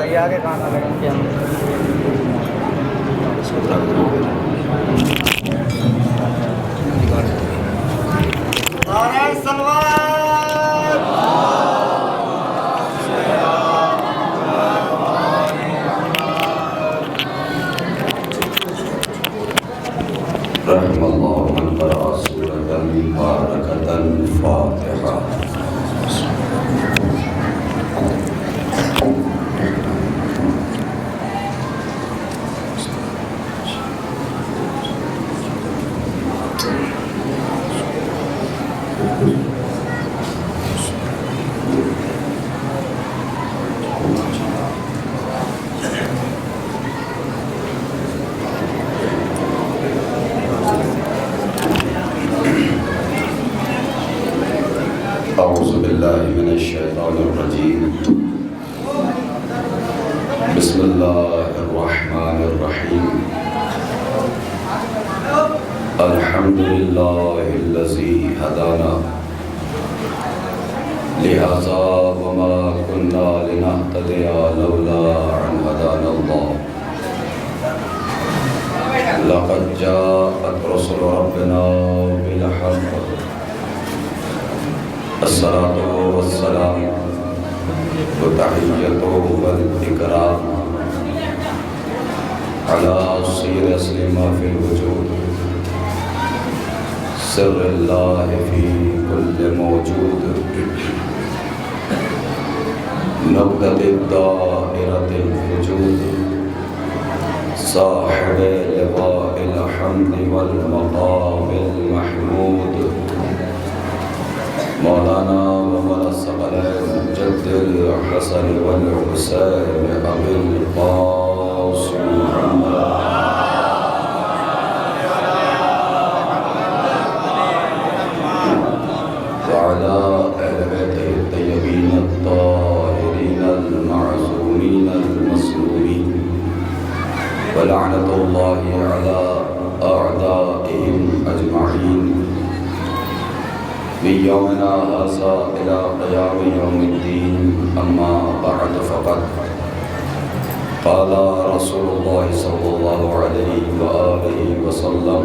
یہ آگے کہاں تھا لگا نعرہ سلوات رحم اللہ من قرأ سورة مبارکة فاتحہ. اعوذ باللہ من الشیطان الرجیم. بسم اللہ الرحمن الرحیم. الحمد للہ الذی ہدانا لہذا وما كنا لنهتدی لولا ان ہدانا اللہ. لقد جاءت رسل ربنا بالحق. الصلاة والسلام وتحية والإكرام على سيد أسلم في الوجود سر الله في كل موجود نقطة الدائرة الوجود صاحب لواء الحمد والمقام المحمود مولانا ومولا الثقلين جد الحسن والحسين أبي القاسم محمد وعلى أهل بيته الطيبين الطاهرين المعصومين المسلومين ولعنة الله على أعدائهم أجمعين من يومنا هذا إلى قيام يوم الدين. أما بعد فقد قال رسول الله صلى الله عليه وآله وسلم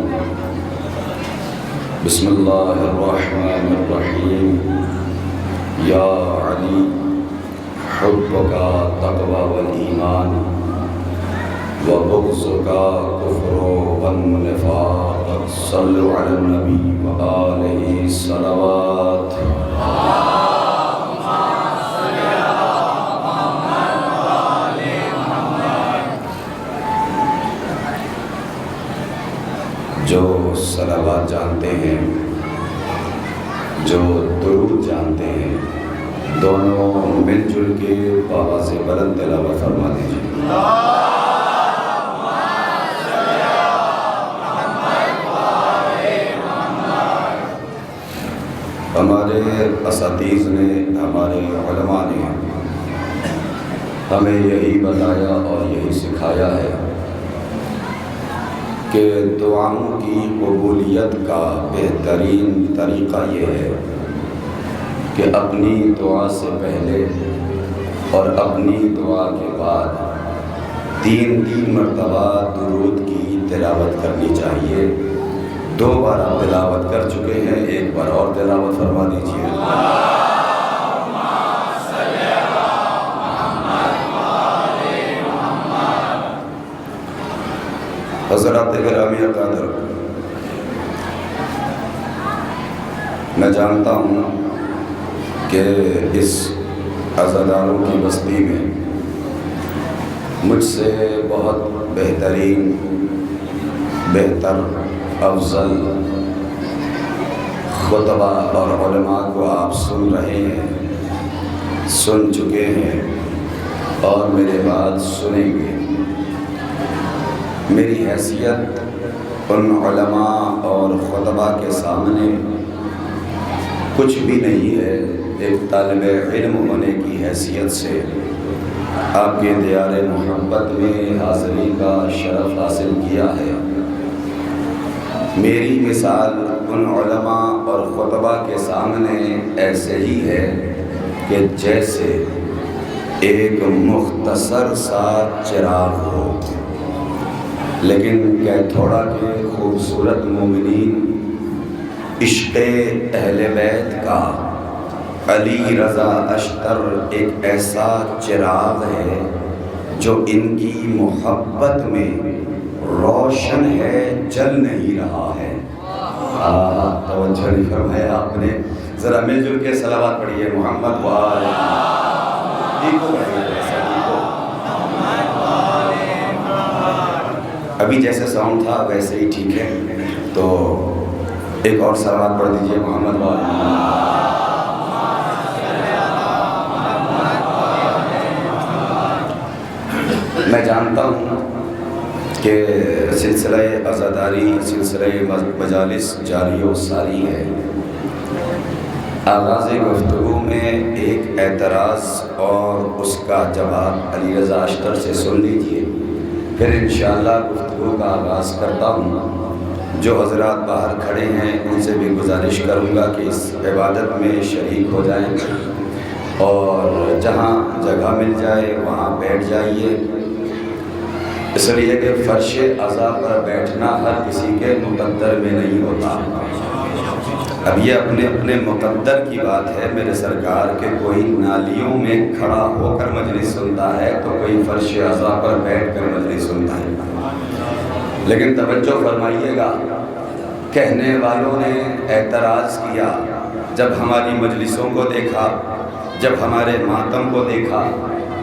بسم الله الرحمن الرحيم. يا علي حبك تقوى والإيمان وبغضك كفر والنفاق. صلوا على النبي وآله الصلوات. جو صلوات جانتے ہیں، جو درود جانتے ہیں، دونوں مل جل کے بآواز بلند تلاوت فرما دیجیے. ہمارے اساتذہ نے، ہمارے علماء نے ہمیں یہی بتایا اور یہی سکھایا ہے کہ دعاؤں کی قبولیت کا بہترین طریقہ یہ ہے کہ اپنی دعا سے پہلے اور اپنی دعا کے بعد تین مرتبہ درود کی تلاوت کرنی چاہیے. 2 بار آپ تلاوت کر چکے ہیں، 1 بار اور تلاوت فرما دیجیے. حضرات گرامی اکابر، میں جانتا ہوں کہ اس عزاداروں کی بستی میں مجھ سے بہت بہترین، بہتر، افضل خطبہ اور علماء کو آپ سن رہے ہیں، سن چکے ہیں اور میرے بعد سنیں گے. میری حیثیت ان علماء اور خطبہ کے سامنے کچھ بھی نہیں ہے. ایک طالب علم ہونے کی حیثیت سے آپ کے دیار محبت میں حاضری کا شرف حاصل کیا ہے. میری مثال ان علماء اور خطبہ کے سامنے ایسے ہی ہے کہ جیسے ایک مختصر سا چراغ ہو، لیکن کہ تھوڑا کہ خوبصورت مومنین عشق اہل بیت کا علی رضا اشتر ایک ایسا چراغ ہے جو ان کی محبت میں روشن ہے، جل نہیں رہا ہے۔ توجہ نہیں فرمایا آپ نے؟ ذرا مل جل کے صلوات پڑھیے محمد وآلہ ابھی جیسے ساؤنڈ تھا ویسے ہی ٹھیک ہے، تو ایک اور صلوات پڑھ دیجئے محمد وآلہ۔ میں جانتا ہوں کہ سلسلہ عزاداری، سلسلہ مجالس جاری و ساری ہے۔ آغاز گفتگو میں ایک اعتراض اور اس کا جواب علی رضا اشتر سے سن لیجئے، پھر انشاءاللہ گفتگو کا آغاز کرتا ہوں۔ جو حضرات باہر کھڑے ہیں ان سے بھی گزارش کروں گا کہ اس عبادت میں شریک ہو جائیں، اور جہاں جگہ مل جائے وہاں بیٹھ جائیے، اس لیے کہ فرش عزا پر بیٹھنا ہر کسی کے مقدر میں نہیں ہوتا۔ اب یہ اپنے اپنے مقدر کی بات ہے میرے سرکار، کہ کوئی نالیوں میں کھڑا ہو کر مجلس سنتا ہے تو کوئی فرش عزا پر بیٹھ کر مجلس سنتا ہے۔ لیکن توجہ فرمائیے گا، کہنے والوں نے اعتراض کیا، جب ہماری مجلسوں کو دیکھا، جب ہمارے ماتم کو دیکھا،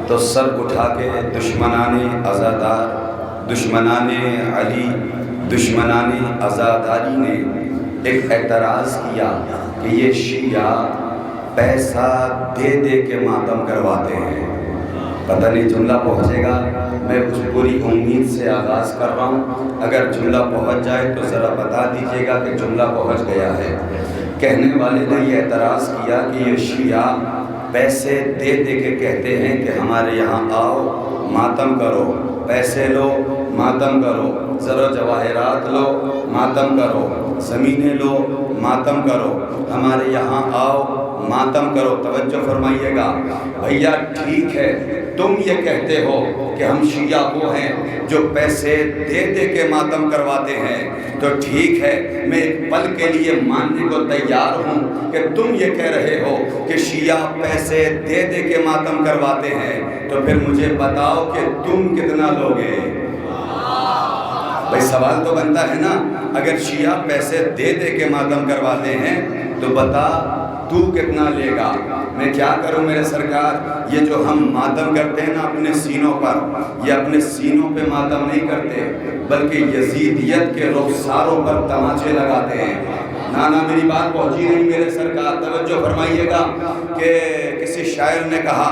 تو سر اٹھا کے دشمنان عزادار، دشمنان علی، دشمنان عزاداری نے ایک اعتراض کیا کہ یہ شیعہ پیسہ دے دے کے ماتم کرواتے ہیں۔ پتہ نہیں جملہ پہنچے گا، میں کچھ پوری امید سے آغاز کر رہا ہوں، اگر جملہ پہنچ جائے تو ذرا بتا دیجئے گا کہ جملہ پہنچ گیا ہے۔ کہنے والے نے یہ اعتراض کیا کہ یہ شیعہ پیسے دے دے کے کہتے ہیں کہ ہمارے یہاں آؤ ماتم کرو، پیسے لو ماتم کرو، زر و جواہرات لو ماتم کرو، زمینیں لو ماتم کرو، ہمارے یہاں آؤ ماتم کرو۔ توجہ فرمائیے گا بھیا، ٹھیک ہے تم یہ کہتے ہو کہ ہم شیعہ وہ ہیں جو پیسے دے دے کے ماتم کرواتے ہیں، تو ٹھیک ہے، میں ایک پل کے لیے ماننے کو تیار ہوں کہ تم یہ کہہ رہے ہو کہ شیعہ پیسے دے دے کے ماتم کرواتے ہیں، تو پھر مجھے بتاؤ کہ تم کتنا لوگے؟ بھائی سوال تو بنتا ہے نا، اگر شیعہ پیسے دے دے کے ماتم کرواتے ہیں تو بتا تو کتنا لے گا؟ میں کیا کروں میرے سرکار، یہ جو ہم ماتم کرتے ہیں نا اپنے سینوں پر، یہ اپنے سینوں پہ ماتم نہیں کرتے، بلکہ یزیدیت کے رخساروں پر تماچے لگاتے ہیں۔ نانا میری بات پہنچی نہیں میرے سرکار، توجہ فرمائیے گا کہ کسی شاعر نے کہا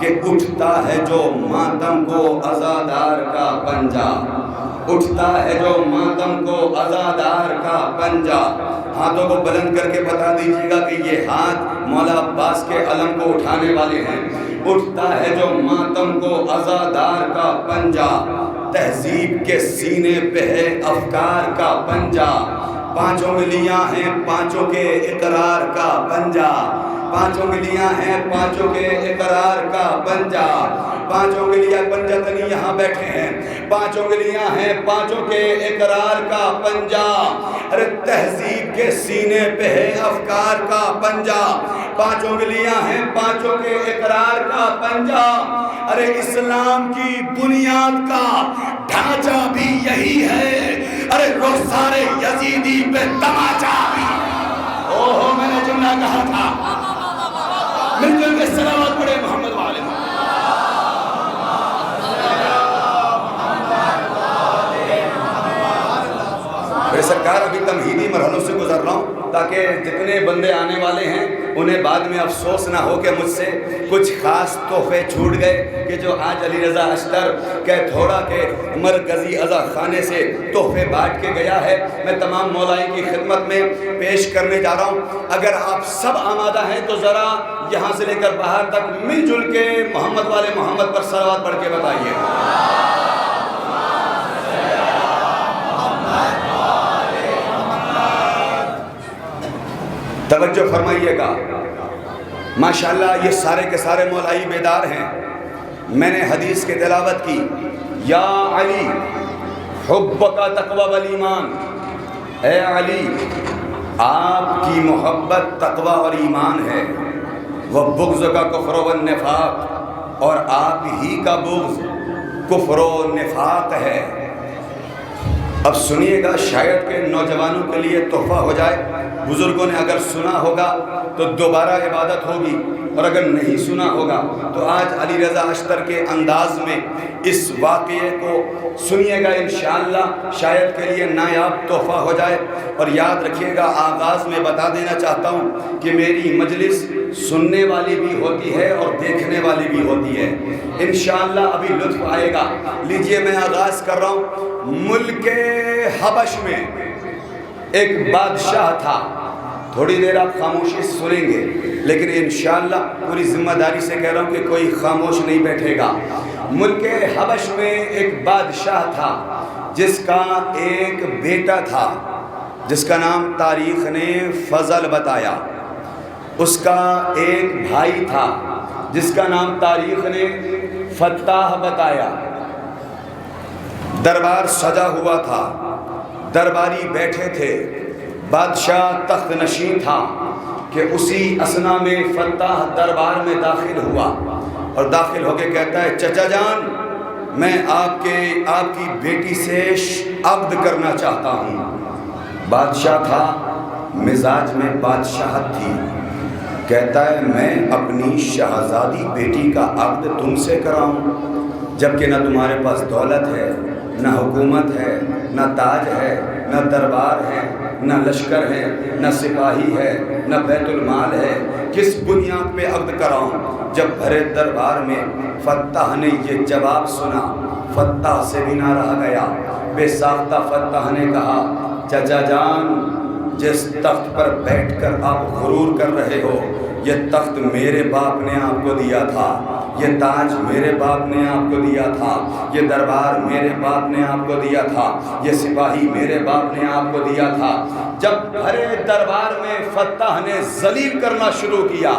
کہ اٹھتا ہے جو ماتم کو عزادار کا پنجہ، اٹھتا ہے جو ماتم کو عزادار کا پنجہ۔ ہاتھوں کو بلند کر کے بتا دیجیے گا کہ یہ ہاتھ مولا عباس کے علم کو اٹھانے والے ہیں۔ اٹھتا ہے جو ماتم کو عزادار کا پنجہ، تہذیب کے سینے پہ ہے افکار کا پنجہ، پانچوں انگلیاں ہیں پانچوں کے اقرار کا پنجہ، پانچوں انگلیاں ہیں پانچوں کے اقرار کا پنجہ، پانچوں انگلیاں پنجہ تنی یہاں بیٹھے ہیں، پانچوں انگلیاں ہیں پانچوں کے اقرار کا پنجہ، ارے تہذیب کے سینے پہ ہے افکار کا پنجہ، پانچوں انگلیاں ہیں پانچوں کے اقرار کا پنجہ، ارے اسلام کی بنیاد کا ڈھانچہ بھی یہی ہے، ارے رخسار یزیدی پہ تماچا بھی۔ اوہو میں نے جملہ کہا تھا، مل جل کے صلوات پڑھے محمد والے محمد۔ میرے سرکار ابھی تمہیدی مرحلوں سے گزر رہا ہوں تاکہ جتنے بندے آنے والے ہیں انہیں بعد میں افسوس نہ ہو کہ مجھ سے کچھ خاص تحفے چھوٹ گئے، کہ جو آج علی رضا اشتر کہ تھوڑا کہ مرکزی عزا خانے سے تحفے بانٹ کے گیا ہے، میں تمام مولائی کی خدمت میں پیش کرنے جا رہا ہوں۔ اگر آپ سب آمادہ ہیں تو ذرا یہاں سے لے کر باہر تک مل جل کے محمد والے محمد پر صلوات پڑھ کے بتائیے۔ توجہ فرمائیے گا، ماشاءاللہ یہ سارے کے سارے مولائی بیدار ہیں، میں نے حدیث کی تلاوت کی، یا علی حبک تقوی والایمان، اے علی آپ کی محبت تقوی اور ایمان ہے، وہ بغض کا کفر و نفاق، اور آپ ہی کا بغض کفر و نفاق ہے۔ اب سنیے گا، شاید کہ نوجوانوں کے لیے تحفہ ہو جائے، بزرگوں نے اگر سنا ہوگا تو دوبارہ عبادت ہوگی، اور اگر نہیں سنا ہوگا تو آج علی رضا اشتر کے انداز میں اس واقعے کو سنیے گا، انشاءاللہ شاید کے لیے نایاب تحفہ ہو جائے۔ اور یاد رکھیے گا، آغاز میں بتا دینا چاہتا ہوں کہ میری مجلس سننے والی بھی ہوتی ہے اور دیکھنے والی بھی ہوتی ہے، انشاءاللہ ابھی لطف آئے گا۔ لیجئے میں آغاز کر رہا ہوں۔ ملک حبش میں ایک بادشاہ تھا، تھوڑی دیر آپ خاموشی سنیں گے، لیکن انشاءاللہ پوری ذمہ داری سے کہہ رہا ہوں کہ کوئی خاموش نہیں بیٹھے گا۔ ملک حبش میں ایک بادشاہ تھا جس کا ایک بیٹا تھا، جس کا نام تاریخ نے فضل بتایا۔ اس کا ایک بھائی تھا جس کا نام تاریخ نے فتح بتایا۔ دربار سجا ہوا تھا، درباری بیٹھے تھے، بادشاہ تخت نشین تھا کہ اسی اثنا میں فتح دربار میں داخل ہوا، اور داخل ہو کے کہتا ہے، چچا جان میں آپ کی بیٹی سے عقد کرنا چاہتا ہوں۔ بادشاہ تھا، مزاج میں بادشاہت تھی، کہتا ہے میں اپنی شہزادی بیٹی کا عقد تم سے کراؤں، جبکہ نہ تمہارے پاس دولت ہے، نہ حکومت ہے، نہ تاج ہے، نہ دربار ہے، نہ لشکر ہے، نہ سپاہی ہے، نہ بیت المال ہے، کس بنیاد پہ عقد کراؤں؟ جب بھرے دربار میں فتح نے یہ جواب سنا، فتح سے بھی نہ رہ گیا، بے ساختہ فتح نے کہا، چچا جان جس تخت پر بیٹھ کر آپ غرور کر رہے ہو، یہ تخت میرے باپ نے آپ کو دیا تھا، یہ تاج میرے باپ نے آپ کو دیا تھا، یہ دربار میرے باپ نے آپ کو دیا تھا، یہ سپاہی میرے باپ نے آپ کو دیا تھا۔ جب بھرے دربار میں فتح نے ذلیل کرنا شروع کیا،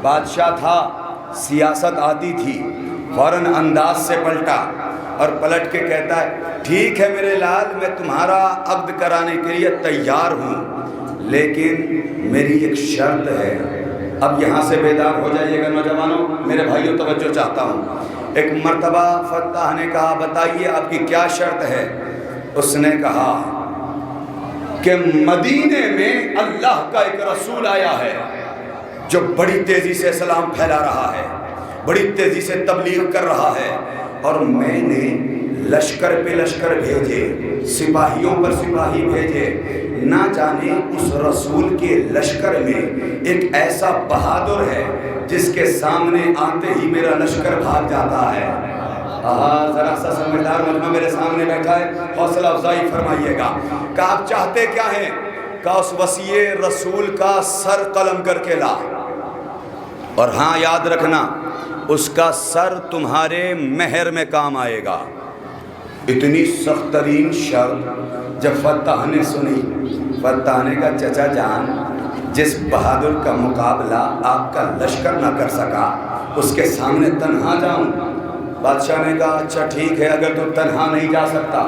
بادشاہ تھا، سیاست آتی تھی، فوراً انداز سے پلٹا اور پلٹ کے کہتا ہے، ٹھیک ہے میرے لال، میں تمہارا عقد کرانے کے لیے تیار ہوں، لیکن میری ایک شرط ہے۔ اب یہاں سے بیدار ہو جائیے گا نوجوانوں، میرے بھائیوں توجہ چاہتا ہوں۔ ایک مرتبہ فتح نے کہا، بتائیے آپ کی کیا شرط ہے؟ اس نے کہا کہ مدینے میں اللہ کا ایک رسول آیا ہے جو بڑی تیزی سے اسلام پھیلا رہا ہے، بڑی تیزی سے تبلیغ کر رہا ہے، اور میں نے لشکر پہ لشکر بھیجے، سپاہیوں پر سپاہی بھیجے، نہ جانے اس رسول کے لشکر میں ایک ایسا بہادر ہے جس کے سامنے آتے ہی میرا لشکر بھاگ جاتا ہے۔ ذرا سا سمجھدار مجمع میرے سامنے بیٹھا ہے، حوصلہ افزائی فرمائیے گا کہ آپ چاہتے کیا ہیں؟ کہ اس وصی رسول کا سر قلم کر کے لا، اور ہاں یاد رکھنا اس کا سر تمہارے مہر میں کام آئے گا۔ اتنی سخت ترین شرط جب فتح نے سنی، فتح نے کہا، چچا جان جس بہادر کا مقابلہ آپ کا لشکر نہ کر سکا، اس کے سامنے تنہا جاؤں؟ بادشاہ نے کہا، اچھا ٹھیک ہے، اگر تو تنہا نہیں جا سکتا،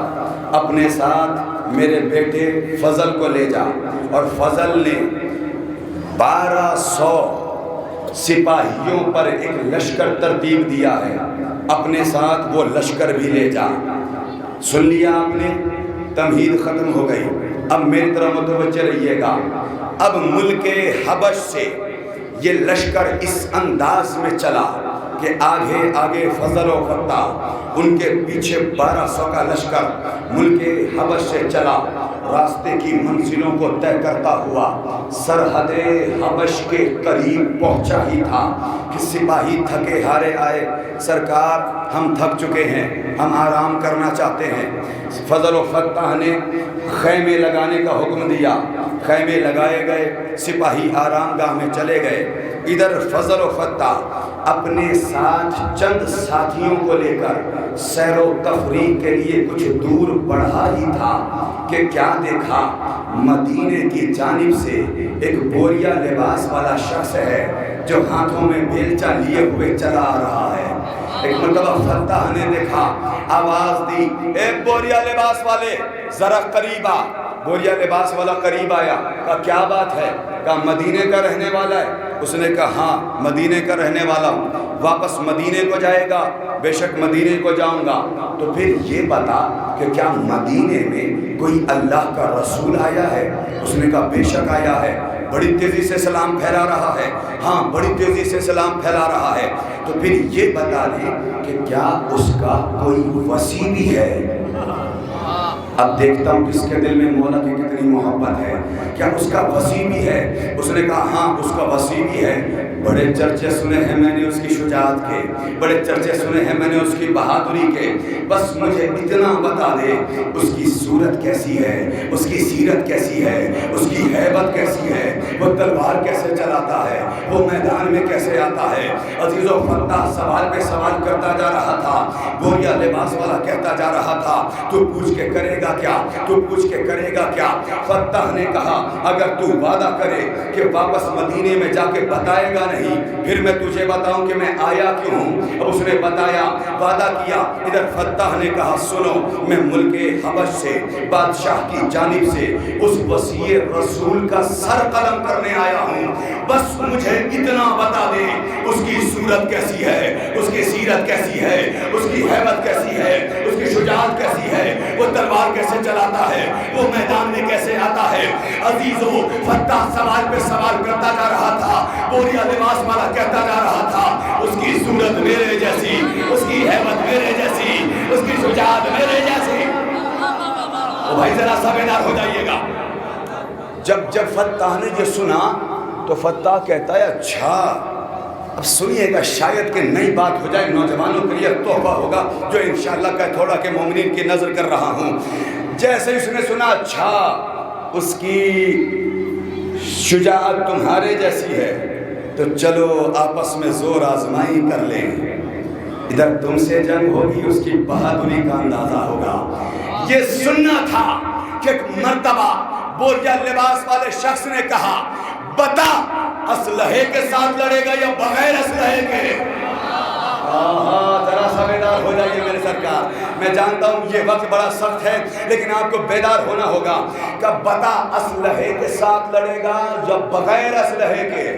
اپنے ساتھ میرے بیٹے فضل کو لے جا۔ اور فضل نے 1200 سپاہیوں پر ایک لشکر ترتیب دیا ہے، اپنے ساتھ وہ لشکر بھی لے جا۔ سن لیا آپ نے، تمہید ختم ہو گئی۔ اب میری طرح متوجہ رہیے گا، اب ملک حبش سے یہ لشکر اس انداز میں چلا کہ آگے آگے فضل و فتح، ان کے پیچھے 1200 کا لشکر ملک حبش سے چلا، راستے کی منزلوں کو طے کرتا ہوا سرحد حبش کے قریب پہنچا ہی تھا کہ سپاہی تھکے ہارے آئے، سرکار ہم تھک چکے ہیں، ہم آرام کرنا چاہتے ہیں۔ فضل و فتح نے خیمے لگانے کا حکم دیا، خیمے لگائے گئے، سپاہی آرام گاہ میں چلے گئے۔ ادھر فضل و فتح اپنے ساتھ چند ساتھیوں کو لے کر سیر و تفریح کے لیے کچھ دور بڑھا ہی تھا کہ کیا دیکھا، مدینے کی جانب سے ایک بوریا لباس والا شخص ہے جو ہاتھوں میں بیلچہ لیے ہوئے چلا آ رہا ہے۔ ایک مرتبہ فتح نے دیکھا، آواز دی، اے بوریا لباس والے ذرا قریب آ۔ بوریا لباس والا قریب آیا، کہا کیا بات ہے؟ کہا مدینے کا رہنے والا ہے؟ اس نے کہا ہاں مدینے کا رہنے والا ہوں۔ واپس مدینے کو جائے گا؟ بے شک مدینے کو جاؤں گا۔ تو پھر یہ بتا کہ کیا مدینے میں کوئی اللہ کا رسول آیا ہے؟ اس نے کہا بے شک آیا ہے، بڑی تیزی سے سلام پھیلا رہا ہے۔ ہاں بڑی تیزی سے سلام پھیلا رہا ہے۔ تو پھر یہ بتا دیں کہ کیا اس کا کوئی وصی بھی ہے؟ اب دیکھتا ہوں کس کے دل میں مولا کی کتنی محبت ہے، کیا اس کا وصی بھی ہے؟ اس نے کہا ہاں اس کا وصی بھی ہے۔ بڑے چرچے سنے ہیں میں نے اس کی شجاعت کے، بڑے چرچے سنے ہیں میں نے اس کی بہادری کے، بس مجھے اتنا بتا دے اس کی صورت کیسی ہے، اس کی سیرت کیسی ہے، اس کی ہیبت کیسی ہے، وہ تلوار کیسے چلاتا ہے، وہ میدان میں کیسے آتا ہے۔ عزیز و فتح سوال پہ سوال کرتا جا رہا تھا۔ بوریا لباس والا کہتا جا رہا تھا تو پوچھ کے کرے گا کیا، تو پوچھ کے کرے گا کیا؟ فتح نے کہا اگر تو وعدہ کرے کہ واپس مدینے میں جا کے بتائے گا نہیں، پھر میں تجھے بتاؤں کہ میں آیا کیوں ہوں۔ اب اس نے بتایا، وعدہ کیا۔ ادھر فتح نے کہا سنو، میں ملک حبش سے بادشاہ کی جانب سے اس وصی رسول کا سر قلم کرنے آیا ہوں، بس مجھے اتنا بتا دے اس کی صورت کیسی ہے، اس کی سیرت کیسی ہے، اس کی ہیبت کیسی ہے، اس کی شجاعت کیسی ہے، وہ تلوار کیسے چلاتا ہے، وہ میدان میں کیسے آتا ہے۔ عزیزو فتح سوال پہ سوال کرتا جا رہا تھا، بوریا لباس والا کہتا جا رہا تھا اس کی صورت میرے جیسی، اس کی ہیبت میرے جیسی، اس کی شجاعت میرے جیسی۔ تو بھائی ذرا سا بیدار ہو جائیے گا۔ جب فتح نے یہ سنا تو فتح کہتا ہے اچھا اب سنیے گا، شاید کہ نئی بات ہو جائے، نوجوانوں کے لیے تحفہ ہوگا جو انشاءاللہ کا تھوڑا کہ مومنین کی نظر کر رہا ہوں۔ جیسے اس نے سنا اچھا اس کی شجاعت تمہارے جیسی ہے تو چلو آپس میں زور آزمائی کر لیں، ادھر تم سے جنگ ہوگی، اس کی بہادری کا اندازہ ہوگا۔ یہ سننا تھا کہ ایک مرتبہ بوریا لباس والے شخص نے کہا بتا اسلحے کے ساتھ لڑے گا یا بغیر اسلحے کے؟ ذرا سا بیدار ہو جائیے میرے سرکار، میں جانتا ہوں یہ وقت بڑا سخت ہے لیکن آپ کو بیدار ہونا ہوگا کہ بتا اسلحے کے ساتھ لڑے گا یا بغیر اسلحے کے؟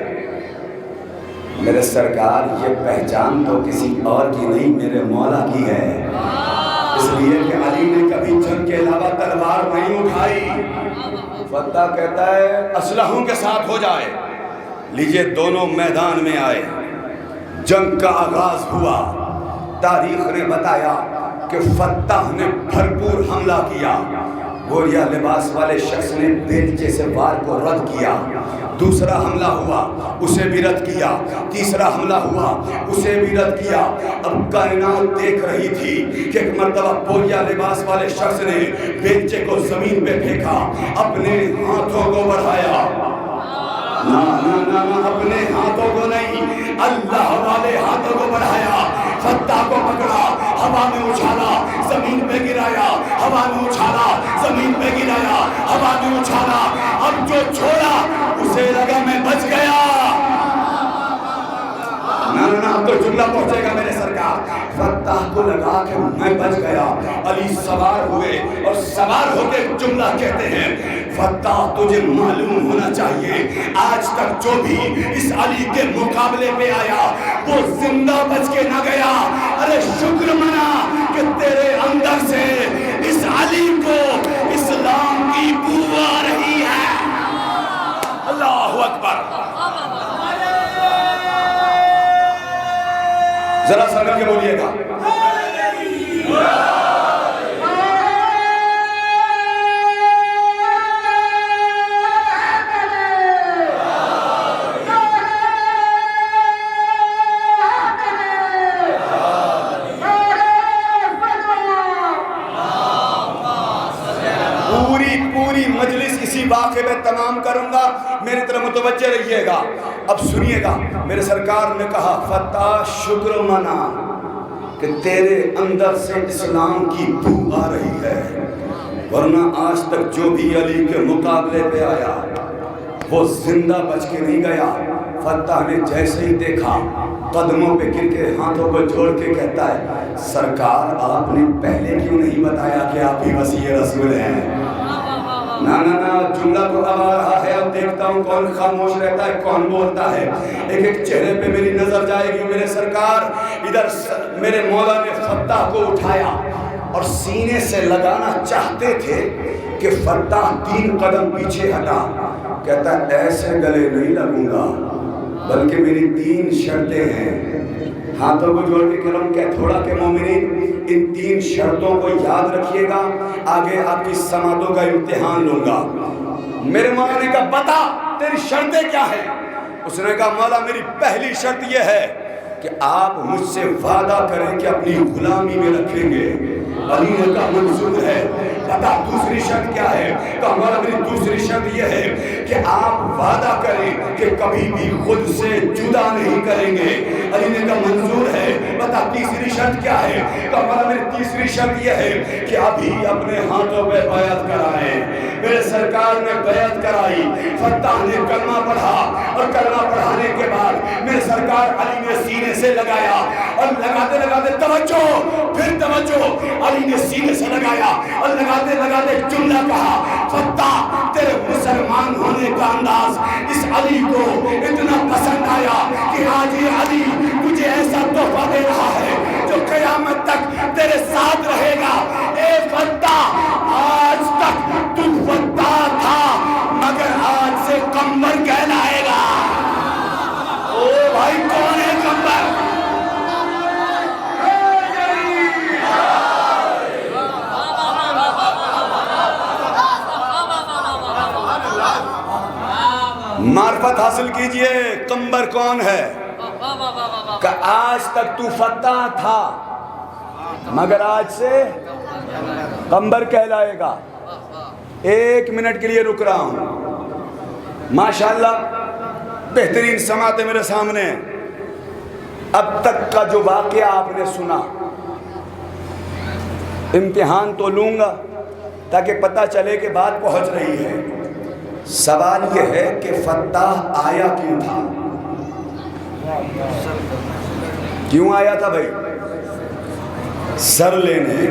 میرے سرکار یہ پہچان تو کسی اور کی نہیں میرے مولا کی ہے، اس لیے کہ علی نے کبھی جنگ کے علاوہ تلوار نہیں اٹھائی۔ فتح کہتا ہے اسلحوں کے ساتھ ہو جائے۔ لیجئے دونوں میدان میں آئے، جنگ کا آغاز ہوا۔ تاریخ نے بتایا کہ فتح نے بھرپور حملہ کیا، بوریا لباس والے شخص نے بیلچے سے وار کو رد کیا۔ دوسرا حملہ ہوا، اسے بھی رد کیا۔ تیسرا حملہ ہوا، اسے بھی رد کیا۔ اب کائنات دیکھ رہی تھی کہ ایک مرتبہ بوریا لباس والے شخص نے بیلچے کو زمین پہ پھینکا، اپنے ہاتھوں کو بڑھایا، اپنے ہاتھوں کو نہیں، اللہ والے ہاتھوں کو بڑھایا، فتح کو پکڑا، ہوا میں اچھالا، زمین پہ گرایا، ہوا میں اچھالا، زمین پہ گرایا، ہوا میں اچھالا۔ اب جو چھوڑا اسے لگا میں بچ گیا۔ اب تو جملہ پہنچے گا میرے سرکار۔ فتح کو لگا کہ میں بچ گیا۔ علی سوار ہوئے اور سوار ہو کے جملہ کہتے ہیں فتح تجھے معلوم ہونا چاہیے آج تک جو بھی اس علی کے مقابلے پہ آیا وہ زندہ بچ کے نہ گیا۔ ارے شکر منا کہ تیرے اندر سے اس علی کو اسلام کی بو آ رہی ہے۔ اللہ اکبر۔ ذرا سا کر کے بولیے گا۔ پوری مجلس اسی واقعے میں تمام کروں گا، میری طرف متوجہ رہیے گا۔ اب سنیے گا، میرے سرکار نے کہا فتح شکر منا کہ تیرے اندر سے اسلام کی بو آ رہی ہے، ورنہ آج تک جو بھی علی کے مقابلے پہ آیا وہ زندہ بچ کے نہیں گیا. فتح نے جیسے ہی دیکھا قدموں پہ گر کے ہاتھوں کو جوڑ کے کہتا ہے سرکار آپ نے پہلے کیوں نہیں بتایا کہ آپ ہی مسیح رسول ہیں؟ نا جملہ تو اب آ رہا ہے. اب دیکھتا ہوں کون خاموش رہتا ہے کون بولتا ہے. ایک ایک چہرے پہ میری نظر جائے گی. میرے سرکار ادھر میرے مولا نے فتح کو اٹھایا اور سینے سے لگانا چاہتے تھے کہ فتح 3 قدم پیچھے ہٹا. کہتا ہے ایسے گلے نہیں لگوں گا بلکہ میری 3 شرطیں ہیں. ہاتھوں کو جوڑ کے کرم کہ تھوڑا کہ مومنین ان 3 شرطوں کو یاد رکھیے گا, آگے آپ کی سماعتوں کا امتحان لوں گا. میرے مولا نے کہا بتا تیری شرطیں کیا ہیں؟ اس نے کہا مولا میری پہلی شرط یہ ہے کہ آپ مجھ سے وعدہ کریں کہ اپنی غلامی میں رکھیں گے. علی نے کہا منظور ہے. بتا دوسری شرط کیا ہے؟ کہا مولا میری دوسری شرط یہ ہے کہ آپ وعدہ کریں کہ کبھی بھی خود سے جدا نہیں کریں گے. علی نے کہا منظور ہے. بتا تیسری شرط کیا ہے؟ کہا مولا میری تیسری شرط یہ ہے کہ ابھی اپنے ہاتھوں پہ بیعت کرائیں. میرے سرکار نے بیعت کرائی. فتح نے کلمہ پڑھا اور کلمہ پڑھانے کے بعد میرے سرکار علی نے سینے سے لگایا اور لگاتے لگاتے توجہ پھر توجہ علی نے سینے سے لگایا اور لگاتے لگاتے جملہ کہا فتح تیرے مسلمان ہونے کا انداز اس علی کو اتنا پسند آیا کہ آج یہ علی تجھے ایسا تحفہ دے رہا ہے جو قیامت تک تیرے ساتھ رہے گا. اے فتح آج تک تو فتح تھا مگر آج سے قمر کہلائے گا. او بھائی کون ہے قمر؟ معرفت حاصل کیجئے. قمر کون ہے؟ کہ آج تک تو فتح تھا مگر آج سے قمر کہلائے گا. 1 منٹ کے لیے رک رہا ہوں. ماشاءاللہ بہترین سماعتیں میرے سامنے. اب تک کا جو واقعہ آپ نے سنا امتحان تو لوں گا تاکہ پتہ چلے کہ بات پہنچ رہی ہے. سوال یہ ہے کہ فتح آیا کیوں تھا؟ کیوں آیا تھا بھائی؟ سر لینے.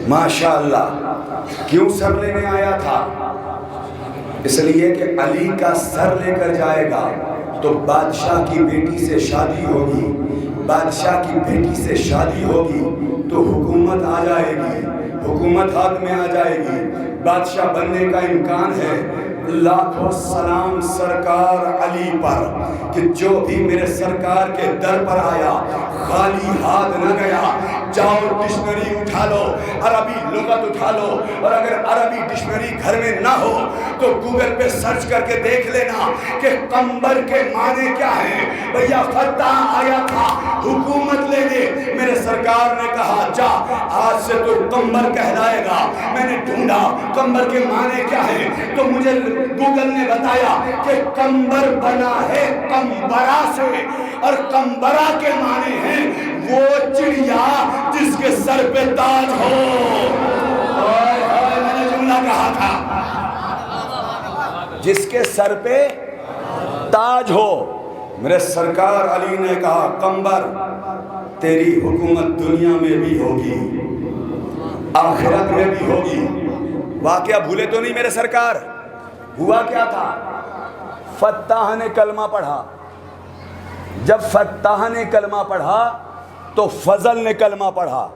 ماشاءاللہ کیوں سر لینے آیا تھا؟ اس لیے کہ علی کا سر لے کر جائے گا تو بادشاہ کی بیٹی سے شادی ہوگی. بادشاہ کی بیٹی سے شادی ہوگی تو حکومت آ جائے گی. حکومت ہاتھ میں آ جائے گی. بادشاہ بننے کا امکان ہے. لاکھوں سلام سرکار علی پر کہ جو بھی میرے سرکار کے در پر آیا خالی ہاتھ نہ گیا. جاؤ ڈکشنری اٹھا لو, عربی لغت اٹھا لو, اور اگر عربی ڈکشنری گھر میں نہ ہو تو گوگل پہ سرچ کر کے دیکھ لینا کہ قمر کے معنی کیا ہیں. بھیا فتح آیا تھا حکومت لینے. میرے سرکار نے کہا جا آج سے تو قمر کہلائے گا. میں نے ڈھونڈا قمر کے معنی کیا ہیں تو مجھے گوگل نے بتایا کہ قمر بنا ہے قمبرہ سے, اور قمبرہ کے معنی ہیں وہ چڑیا جس کے سر پہ تاج ہو. میں نے جملہ کہا تھا جس کے سر پہ تاج ہو. میرے سرکار علی نے کہا قمبر تیری حکومت دنیا میں بھی ہوگی آخرت میں بھی ہوگی. واقعہ بھولے تو نہیں میرے سرکار؟ ہوا کیا تھا؟ فتح نے کلمہ پڑھا. جب فتح نے کلمہ پڑھا تو فضل نے کلمہ پڑھا.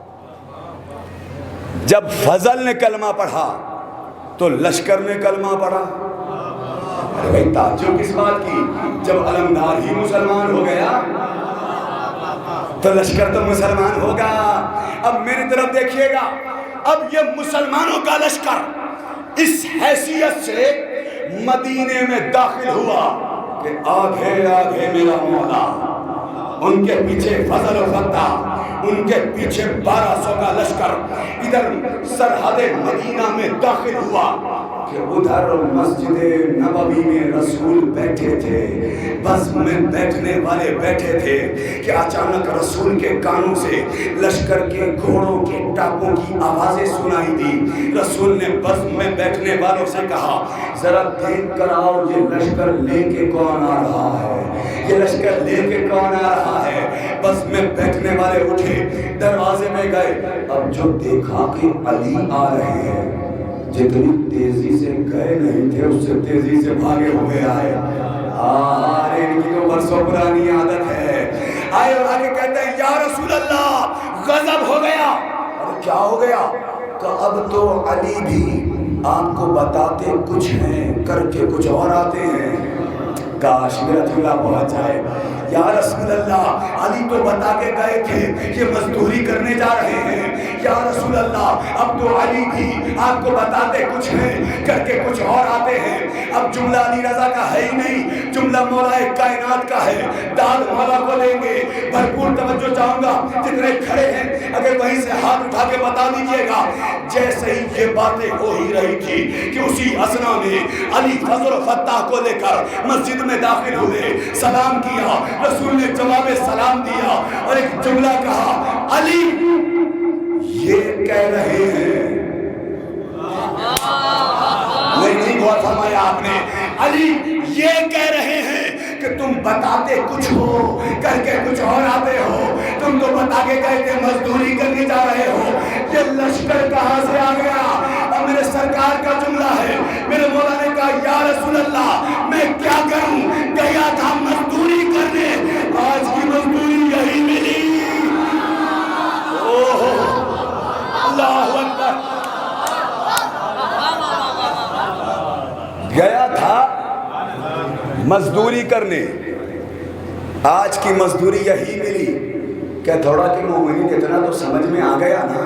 جب فضل نے کلمہ پڑھا تو لشکر نے کلمہ پڑھا. ارے بھائی تعجب کس بات کی؟ جب علمدار ہی مسلمان ہو گیا تو لشکر تو مسلمان ہوگا. اب میری طرف دیکھیے گا. اب یہ مسلمانوں کا لشکر اس حیثیت سے مدینے میں داخل ہوا کہ آگے آگے میرا مولا, ان کے پیچھے فضل و فتح, ان کے پیچھے 1200 کا لشکر ادھر سرحد مدینہ میں داخل ہوا. کہ ادھر مسجد نبوی میں رسول بیٹھے تھے، بس میں بیٹھنے والے بیٹھے تھے کہ اچانک رسول کے کانوں سے لشکر کے گھوڑوں کے ٹاپوں کی آوازیں سنائی دی۔ رسول نے بس میں بیٹھنے والوں سے کہا ذرا دیکھ کر آؤ یہ لشکر لے کے کون آ رہا ہے، یہ لشکر لے کے کون آ رہا ہے۔ بس میں بیٹھنے والے اٹھے، دروازے میں گئے، اب جو دیکھا کہ علی آ رہے ہیں، جتنی تیزی سے گئے نہیں تھے اس سے تیزی سے بھاگے ہوئے آئے۔ ان کی تو برسوں پرانی عادت ہے۔ آئے اور آگے کہتے ہیں یا رسول اللہ غضب ہو گیا۔ اب کیا ہو گیا؟ کہ اب تو علی بھی آپ کو بتاتے کچھ ہیں کر کے کچھ اور آتے ہیں۔ کاش میرا جملہ پہنچ جائے۔ یا رسول اللہ علی تو بتا کے گئے تھے یہ مزدوری کرنے جا رہے ہیں، یا رسول اللہ اب تو علی بھی آپ کو بتاتے کچھ ہیں کر کے کچھ اور آتے ہیں۔ اب جملہ علی رضا کا ہے ہی نہیں، جملہ مولا کائنات کا ہے۔ داد مولا کو دیں گے، بھرپور توجہ چاہوں گا جتنے کھڑے ہیں اگر وہیں سے ہاتھ اٹھا کے بتا دیجئے گا۔ جیسے ہی یہ باتیں ہو ہی رہی تھی کہ اسی اسنا میں علی فضل و فتح کو لے کر مسجد میں داخل ہوئے، سلام کیا، رسول نے جواب سلام دیا اور ایک جملہ کہا علی یہ کہہ رہے ہیں، نہیں غور فرمایا آپ نے، علی یہ کہہ رہے ہیں کہ تم بتاتے کچھ ہو کر کے کچھ اور آتے ہو، تم تو بتا کے گئے کہ مزدوری کرنے جا رہے ہو، یہ لشکر کہاں سے آ گیا؟ اور میرے سرکار کا جملہ ہے، میرے مولا نے کہا یا رسول اللہ میں کیا کروں، گیا تھا مزدوری کرنے، آج کی مزدوری یہی ملی۔ اللہ اکبر، گیا تھا مزدوری کرنے، آج کی مزدوری یہی ملی۔ کہ تھوڑا کہ مومنین اتنا تو سمجھ میں آ گیا نا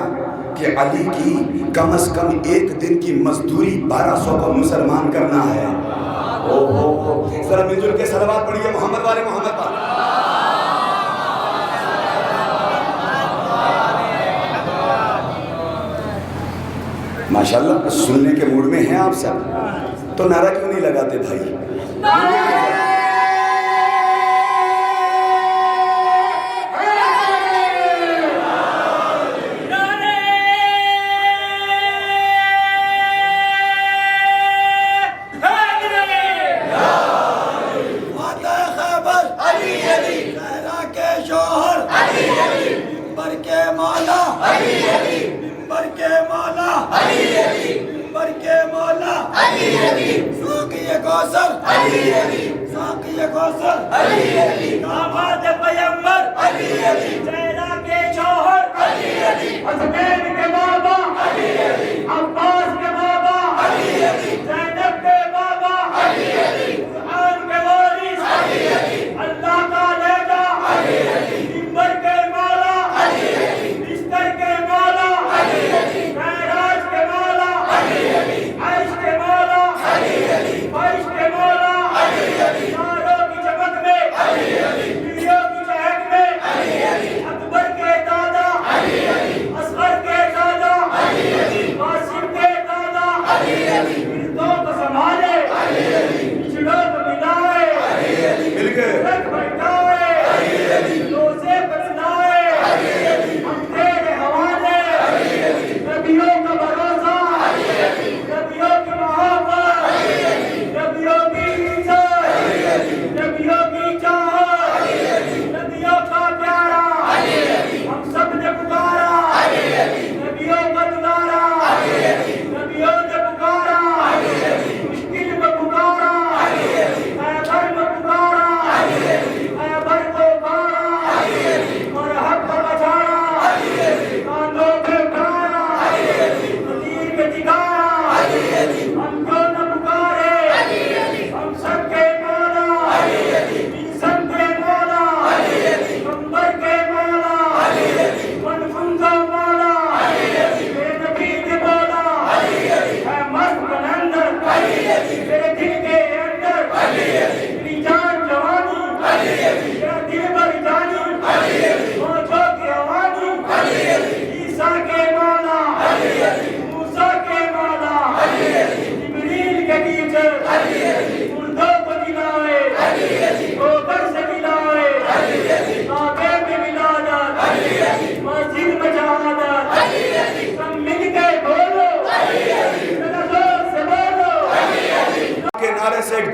کہ علی کی کم از کم ایک دن کی مزدوری 1200 کو مسلمان کرنا ہے۔ ذرا مل جل کے صلوات پڑھیے محمد والے محمد پر۔ ماشاءاللہ سننے کے موڈ میں ہیں آپ سب، تو نعرہ کیوں نہیں لگاتے بھائی؟ اصغر کے دادا، قاسم کے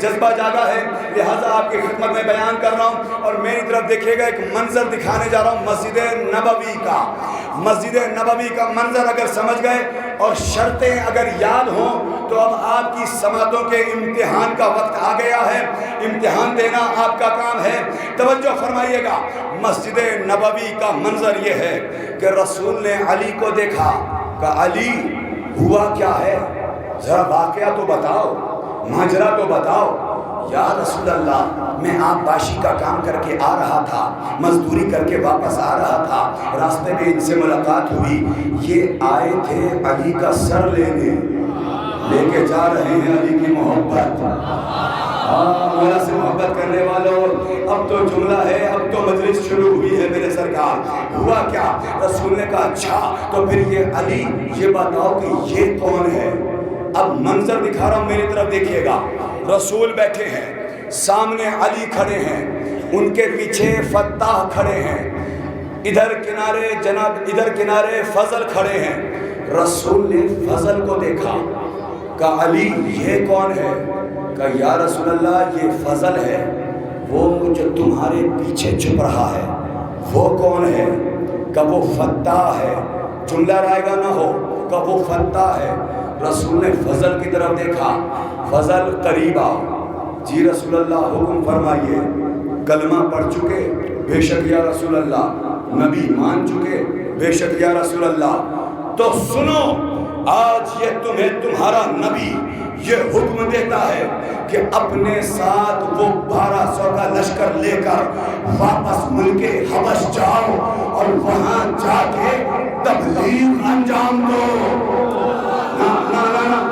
جذبہ جاگا ہے، لہٰذا آپ کی خدمت میں بیان کر رہا ہوں۔ اور میری طرف دیکھیے گا، ایک منظر دکھانے جا رہا ہوں مسجد نبوی کا۔ مسجد نبوی کا منظر اگر سمجھ گئے اور شرطیں اگر یاد ہوں تو اب آپ کی سماعتوں کے امتحان کا وقت آ گیا ہے، امتحان دینا آپ کا کام ہے۔ توجہ فرمائیے گا، مسجد نبوی کا منظر یہ ہے کہ رسول نے علی کو دیکھا کہ علی ہوا کیا ہے، ذرا واقعہ تو بتاؤ، ماجرا تو بتاؤ۔ یا رسول اللہ، میں آپ باشی کا کام کر کے آ رہا تھا، مزدوری کر کے واپس آ رہا تھا، راستے میں ان سے ملاقات ہوئی، یہ آئے تھے علی کا سر لینے، لے کے جا رہے ہیں علی کی محبت۔ مولا سے محبت کرنے والوں، اب تو جملہ ہے، اب تو مجلس شروع ہوئی ہے میرے سرکار۔ ہوا کیا؟ رسول نے کہا اچھا تو پھر یہ علی، یہ بتاؤ کہ یہ کون ہے؟ اب منظر دکھا رہا ہوں، میری طرف دیکھیے گا۔ رسول بیٹھے ہیں، سامنے علی کھڑے ہیں، ان کے پیچھے فتح کھڑے ہیں، ادھر کنارے جناب، ادھر کنارے فضل کھڑے ہیں۔ رسول نے فضل کو دیکھا، کہا علی یہ کون ہے؟ کہا یا رسول اللہ یہ فضل ہے، وہ جو تمہارے پیچھے چھپ رہا ہے وہ کون ہے؟ کہا وہ فتح ہے، جملہ رائے گا نہ ہو، کہا وہ فتح ہے۔ رسول نے فضل کی طرف دیکھا، فضل قریب آؤ۔ جی رسول اللہ حکم فرمائیے، کلمہ پڑھ چکے؟ بے شک یا رسول اللہ۔ نبی مان چکے؟ بے شک یا رسول اللہ۔ تو سنو، آج یہ تمہیں تمہارا نبی یہ حکم دیتا ہے کہ اپنے ساتھ وہ 1200 کا لشکر لے کر واپس ملک حبش جاؤ اور وہاں جا کے تبلیغ انجام دو۔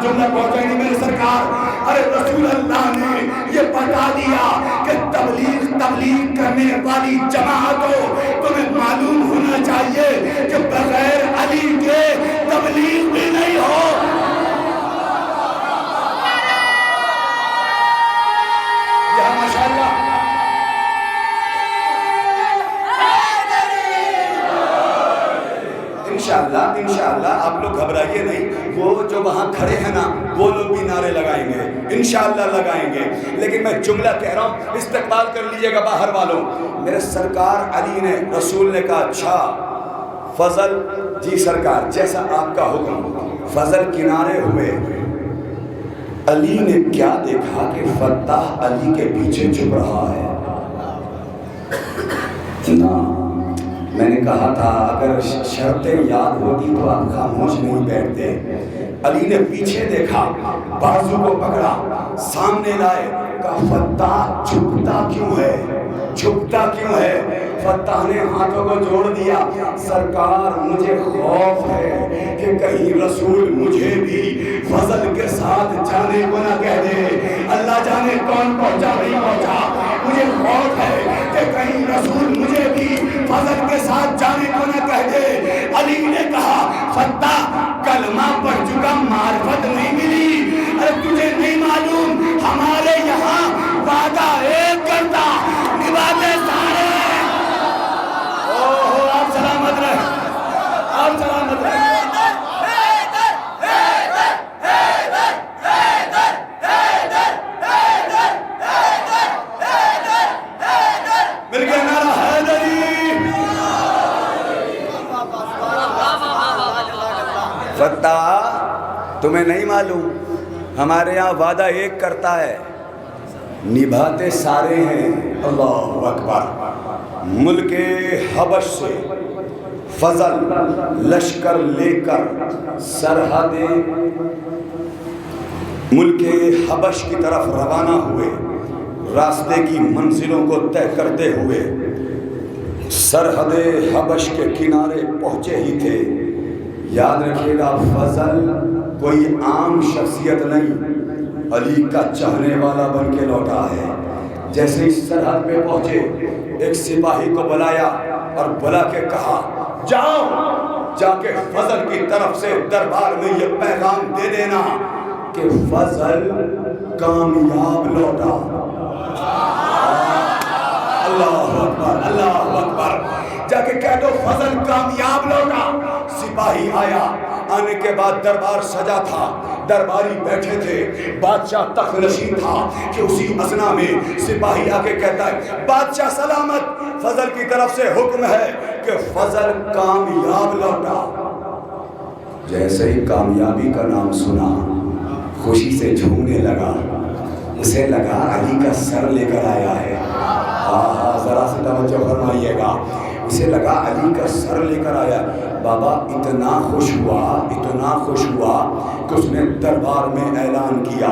جملہ پہنچا نہیں میرے سرکار، ارے رسول اللہ نے یہ بتا دیا کہ تبلیغ کرنے والی جماعت ہو، تمہیں معلوم ہونا چاہیے کہ بغیر علی کے تبلیغ بھی نہیں ہو۔ یا ماشاءاللہ، انشاءاللہ آپ لوگ گھبرائیے نہیں، وہ جو وہاں کھڑے ہیں نا وہ لوگ بھی نعرے لگائیں گے، انشاءاللہ لگائیں گے، لیکن میں جملہ کہہ رہا ہوں، استقبال کر لیجئے گا باہر والوں۔ میرے سرکار علی نے، رسول نے کہا اچھا فضل، جی سرکار جیسا آپ کا حکم۔ فضل کنارے ہوئے، علی نے کیا دیکھا کہ فتح علی کے پیچھے چھپ رہا ہے۔ نا میں نے کہا تھا اگر شرطیں یاد ہوتی تو آپ خاموش نہیں بیٹھتے۔ علی نے پیچھے دیکھا، بازو کو پکڑا، سامنے لائے، کہا فتح چھپتا کیوں ہے؟ چھپتا کیوں ہے؟ فتح نے ہاتھوں کو جوڑ دیا، سرکار مجھے خوف ہے کہ کہیں رسول مجھے بھی فضل کے ساتھ جانے کو نہ کہہ دے، اللہ جانے کون پہنچا نہیں پہنچا، مجھے خوف ہے کہ کہیں رسول مجھے بھی فضل کے ساتھ جانے کو نہ کہہ دے۔ علی نے کہا فتح کلمہ پڑھ چکا، معرفت نہیں ملی، ارے تجھے نہیں معلوم ہمارے یہاں وعدہ ایک کرتا نبھاتے سارے۔ اوہ آپ سلامت رہے، آپ سلامت رہے۔ مل گیا نعرہ حیدری۔ فتح تمہیں نہیں معلوم ہمارے یہاں وعدہ ایک کرتا ہے، نبھاتے سارے ہیں۔ اللہ اکبر۔ ملک حبش سے فضل لشکر لے کر سرحد ملک حبش کی طرف روانہ ہوئے، راستے کی منزلوں کو طے کرتے ہوئے سرحد حبش کے کنارے پہنچے ہی تھے۔ یاد رکھیے گا فضل کوئی عام شخصیت نہیں، علی کا چاہنے والا بن کے لوٹا ہے۔ جیسے اس سرحد پہ پہنچے، ایک سپاہی کو بلایا اور بلا کے کہا جاؤ، جا کے فضل کی طرف سے دربار میں یہ پیغام دے دینا کہ فضل کامیاب لوٹا۔ اللہ اکبر، اللہ اکبر۔ جا کے کہہ دو فضل کامیاب لوٹا۔ سپاہی آیا، آنے کے بعد دربار سجا تھا، درباری بیٹھے تھے، بادشاہ تخت نشین تھا کہ اسی اثنا میں سپاہی آ کے کہتا ہے بادشاہ سلامت، فضل کی طرف سے حکم ہے کہ فضل کامیاب لوٹا۔ جیسے ہی کامیابی کا نام سنا خوشی سے جھومنے لگا، اسے لگا علی کا سر لے کر آیا ہے۔ ذرا سے توجہ فرمائیے گا، اسے لگا علی کا سر لے کر آیا۔ بابا اتنا خوش ہوا کہ اس نے دربار میں اعلان کیا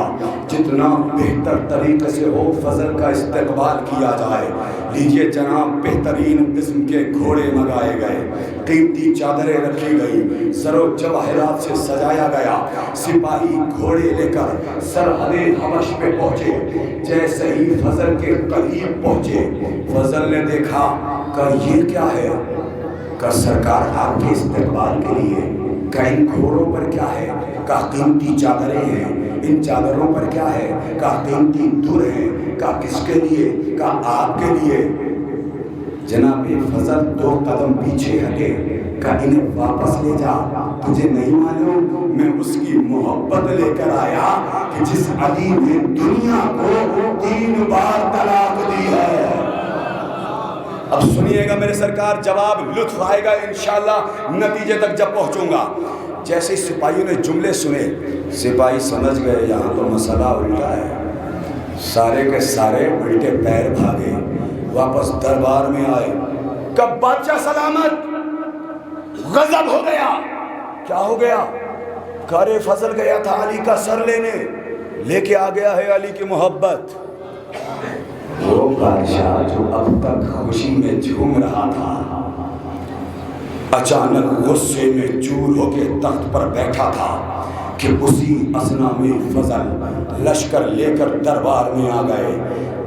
جتنا بہتر طریقے سے ہو فضل کا استقبال کیا جائے۔ لیجئے جناب، بہترین قسم کے گھوڑے منگائے گئے، قیمتی چادریں رکھی گئی، زر و جواہرات سے سجایا گیا۔ سپاہی گھوڑے لے کر سرحد حبش پہ پہنچے۔ جیسے ہی فضل کے قریب پہنچے، فضل نے دیکھا کہ یہ کیا ہے؟ کہ سرکار آپ کے استقبال کے لیے کہ ان گھوڑوں پر کیا ہے؟ کہ قیمتی چادریں ہیں، ان چادروں پر کیا ہے؟ کہ قیمتی در ہیں۔ کہ کس کے لیے؟ کہ آپ کے لیے۔ جناب فضل 2 قدم پیچھے ہٹے کہ انہیں واپس لے جا، تجھے نہیں معلوم میں اس کی محبت لے کر آیا کہ جس علی نے دنیا کو 3 بار طلاق دی ہے۔ اب سنیے گا میرے سرکار، جواب لطف آئے گا انشاءاللہ نتیجے تک جب پہنچوں گا۔ جیسے سپاہیوں نے جملے سنے، سپاہی سمجھ گئے یہاں تو مسئلہ الٹا ہے۔ سارے کے سارے الٹے پیر بھاگے، واپس دربار میں آئے۔ کب بادشاہ سلامت غضب ہو گیا۔ کیا ہو گیا؟ کارے فضل گیا تھا علی کا سر لینے، لے کے آ گیا ہے علی کی محبت۔ وہ بادشاہ جو اب تک خوشی میں جھوم رہا تھا، اچانک غصے میں چور ہو کے تخت پر بیٹھا تھا کہ اسی اثنا میں فضل لشکر لے کر دربار میں آ گئے۔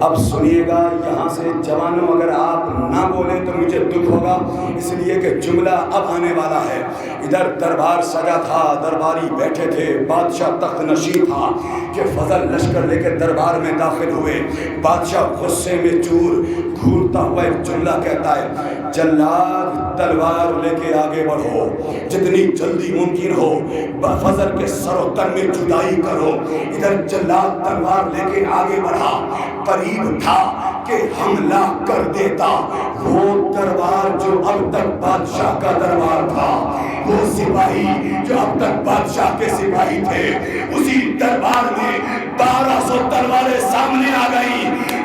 اب سنیے گا، یہاں سے جوانوں اگر آپ نہ بولیں تو مجھے دکھ ہوگا، اس لیے کہ جملہ اب آنے والا ہے۔ ادھر دربار سجا تھا، درباری بیٹھے تھے، بادشاہ تخت نشین تھا کہ فضل لشکر لے کے دربار میں داخل ہوئے۔ بادشاہ غصے میں چور گھورتا ہوا ایک جملہ کہتا ہے، جلاد تلوار لے کے آگے بڑھو، جتنی جلدی ممکن ہو فضل کے سر و تن میں جدائی کرو۔ ادھر جلاد تلوار لے کے آگے بڑھا، قریب تھا کہ حملہ کر دیتا۔ وہ دربار جو اب تک بادشاہ کا دربار تھا، وہ سپاہی جو اب تک بادشاہ کے سپاہی تھے، اسی دربار میں 1200 تلواریں سامنے آ گئی۔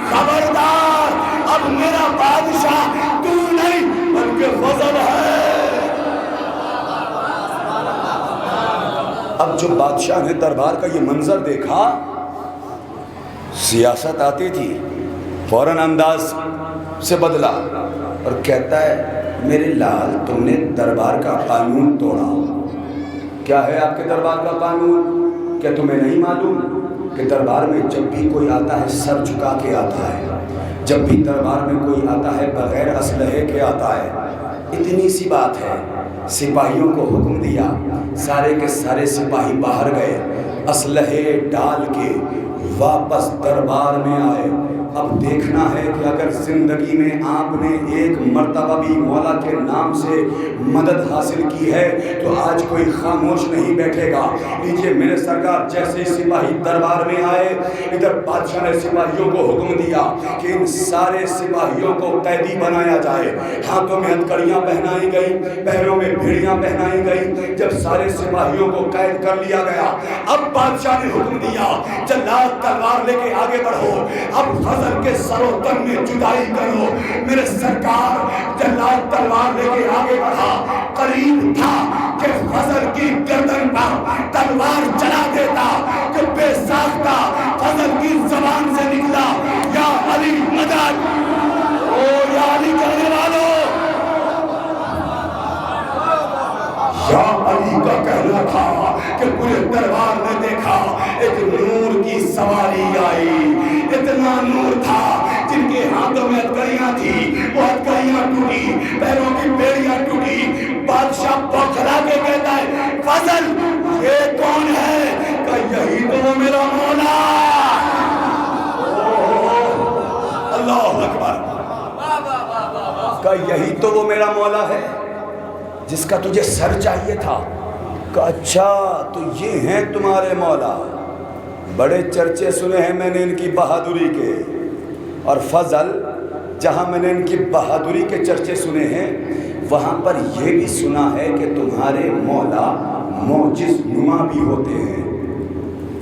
خبردار، اب میرا بادشاہ تو نہیں بلکہ فضل ہے۔ اب جو بادشاہ نے دربار کا یہ منظر دیکھا، سیاست آتی تھی، فوراً انداز سے بدلا اور کہتا ہے میرے لال تم نے دربار کا قانون توڑا۔ کیا ہے آپ کے دربار کا قانون؟ کیا تمہیں نہیں معلوم کہ دربار میں جب بھی کوئی آتا ہے سر جھکا کے آتا ہے، جب بھی دربار میں کوئی آتا ہے بغیر اسلحے کے آتا ہے؟ اتنی سی بات ہے۔ سپاہیوں کو حکم دیا، سارے کے سارے سپاہی باہر گئے، اسلحے ڈال کے واپس دربار میں آئے۔ اب دیکھنا ہے کہ اگر زندگی میں آپ نے ایک مرتبہ بھی مولا کے نام سے مدد حاصل کی ہے تو آج کوئی خاموش نہیں بیٹھے گا۔ لیجئے میرے سرکار، جیسے سپاہی دربار میں آئے، ادھر بادشاہ نے سپاہیوں کو حکم دیا کہ ان سارے سپاہیوں کو قیدی بنایا جائے۔ ہاتھوں میں ہتھکڑیاں پہنائی گئی، پیروں میں بھیڑیاں پہنائی گئی۔ جب سارے سپاہیوں کو قید کر لیا گیا، اب بادشاہ نے حکم دیا جلاد تلوار لے کے آگے بڑھو، اب فضل کے سر و تن میں جدائی کرو۔ میرے سرکار، جلاد تلوار لے کے آگے بڑھا، قریب تھا کہ فضل کی گردن پر تلوار چلا دیتا کہ بے ساختہ فضل کی زبان سے نکلا، یا علی مدد، او یا علی کرنے والوں، یا علی کا کہنا تھا کہ پورے دربار نے دیکھا ایک نور کی سواری آئی۔ اتنا نور تھا، جن کے ہاتھوں میں ہتھکڑیاں تھی وہ ہتھکڑیاں ٹوٹی، پیروں کی بیڑیاں ٹوٹی۔ بادشاہ بوکھلا کے کہتا ہے فضل یہ کون ہے؟ کہ یہی تو وہ میرا مولا۔ اللہ اکبر، کہ یہی تو وہ میرا مولا ہے جس کا تجھے سر چاہیے تھا۔ کہ اچھا تو یہ ہیں تمہارے مولا، بڑے چرچے سنے ہیں میں نے ان کی بہادری کے، اور فضل جہاں میں نے ان کی بہادری کے چرچے سنے ہیں وہاں پر یہ بھی سنا ہے کہ تمہارے مولا معجز نما بھی ہوتے ہیں۔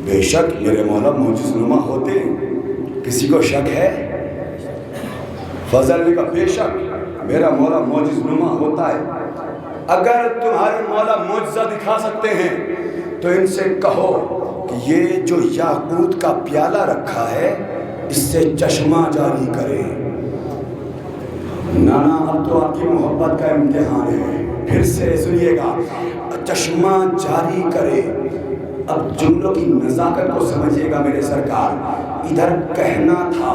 بے شک میرے مولا معجز نما ہوتے ہیں، کسی کو شک ہے؟ فضل نے کہا بے شک میرا مولا معجز نما ہوتا ہے۔ اگر تمہارے مولا معجزہ دکھا سکتے ہیں تو ان سے کہو کہ یہ جو یاقوت کا پیالہ رکھا ہے اس سے چشمہ جاری کرے۔ نانا اب تو آپ کی محبت کا امتحان ہے، پھر سے سنیے گا، چشمہ جاری کرے۔ اب جملوں کی نزاکت کو سمجھیے گا میرے سرکار، ادھر کہنا تھا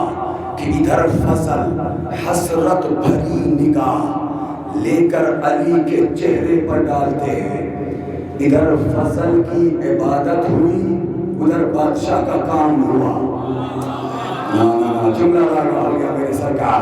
کہ ادھر فضل حسرت بھری نگاہ لے کر علی کے چہرے پر ڈالتے ہیں، ادھر فضل کی عبادت ہوئی، ادھر بادشاہ کا کام ہوا۔ جملہ راگا ہو گیا میرے سرکار،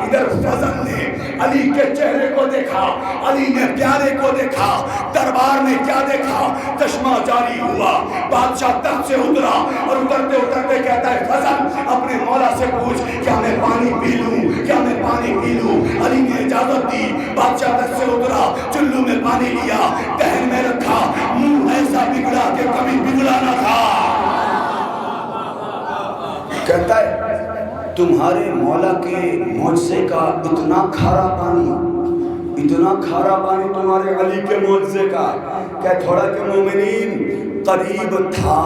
ادھر فضل نے علی کے چہرے کو دیکھا، علی نے پیارے کو دیکھا، دربار میں کیا دیکھا؟ چشمہ جاری ہوا۔ بادشاہ تخت سے اترا اور اترتے اترتے کہتا ہے فضل اپنے مولا سے پوچھ کیا میں پانی پی لوں، کیا میں پانی پی لوں؟ علی نے اجازت دی، بادشاہ تخت سے اترا، چلو میں پانی لیا، دہن میں رکھا، منہ ایسا بگڑا کہ کبھی بگڑا نہ تھا۔ کہتا ہے تمہارے مولا کے معجزے کا اتنا کھارا پانی، اتنا کھارا پانی تمہارے علی کے معجزے کا کہ تھوڑا کہ مومنین قریب تھا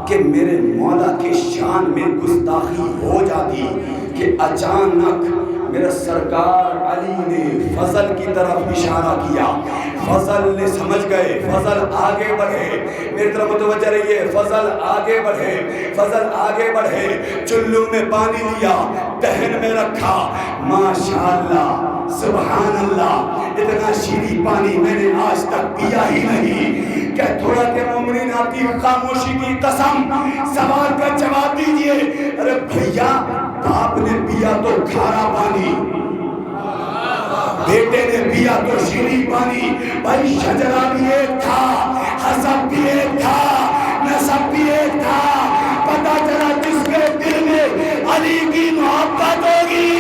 کہ میرے مولا کے شان میں گستاخی ہو جاتی کہ اچانک میرا سرکار علی نے فضل کی طرف اشارہ کیا، فضل نے سمجھ گئے، فضل آگے بڑھے، میری طرف متوجہ رہیے، فضل آگے بڑھے، فضل آگے بڑھے، چلو میں پانی لیا، دہن میں رکھا، ماشاءاللہ سبحان اللہ، اتنا شیریں پانی میں نے آج تک پیا ہی نہیں۔ کہ تھوڑا کہ مومنین آپ کی خاموشی کی قسم، سوال کا جواب دیجئے۔ ارے بھیا باپ نے پیا تو کھارا پانی، بیٹے نے پیا تو شیریں پانی، بھائی شجرہ بھی ایک تھا، حسب بھی ایک تھا، نسب بھی ایک تھا، پتہ چلا جس کے دل میں علی کی محبت ہوگی،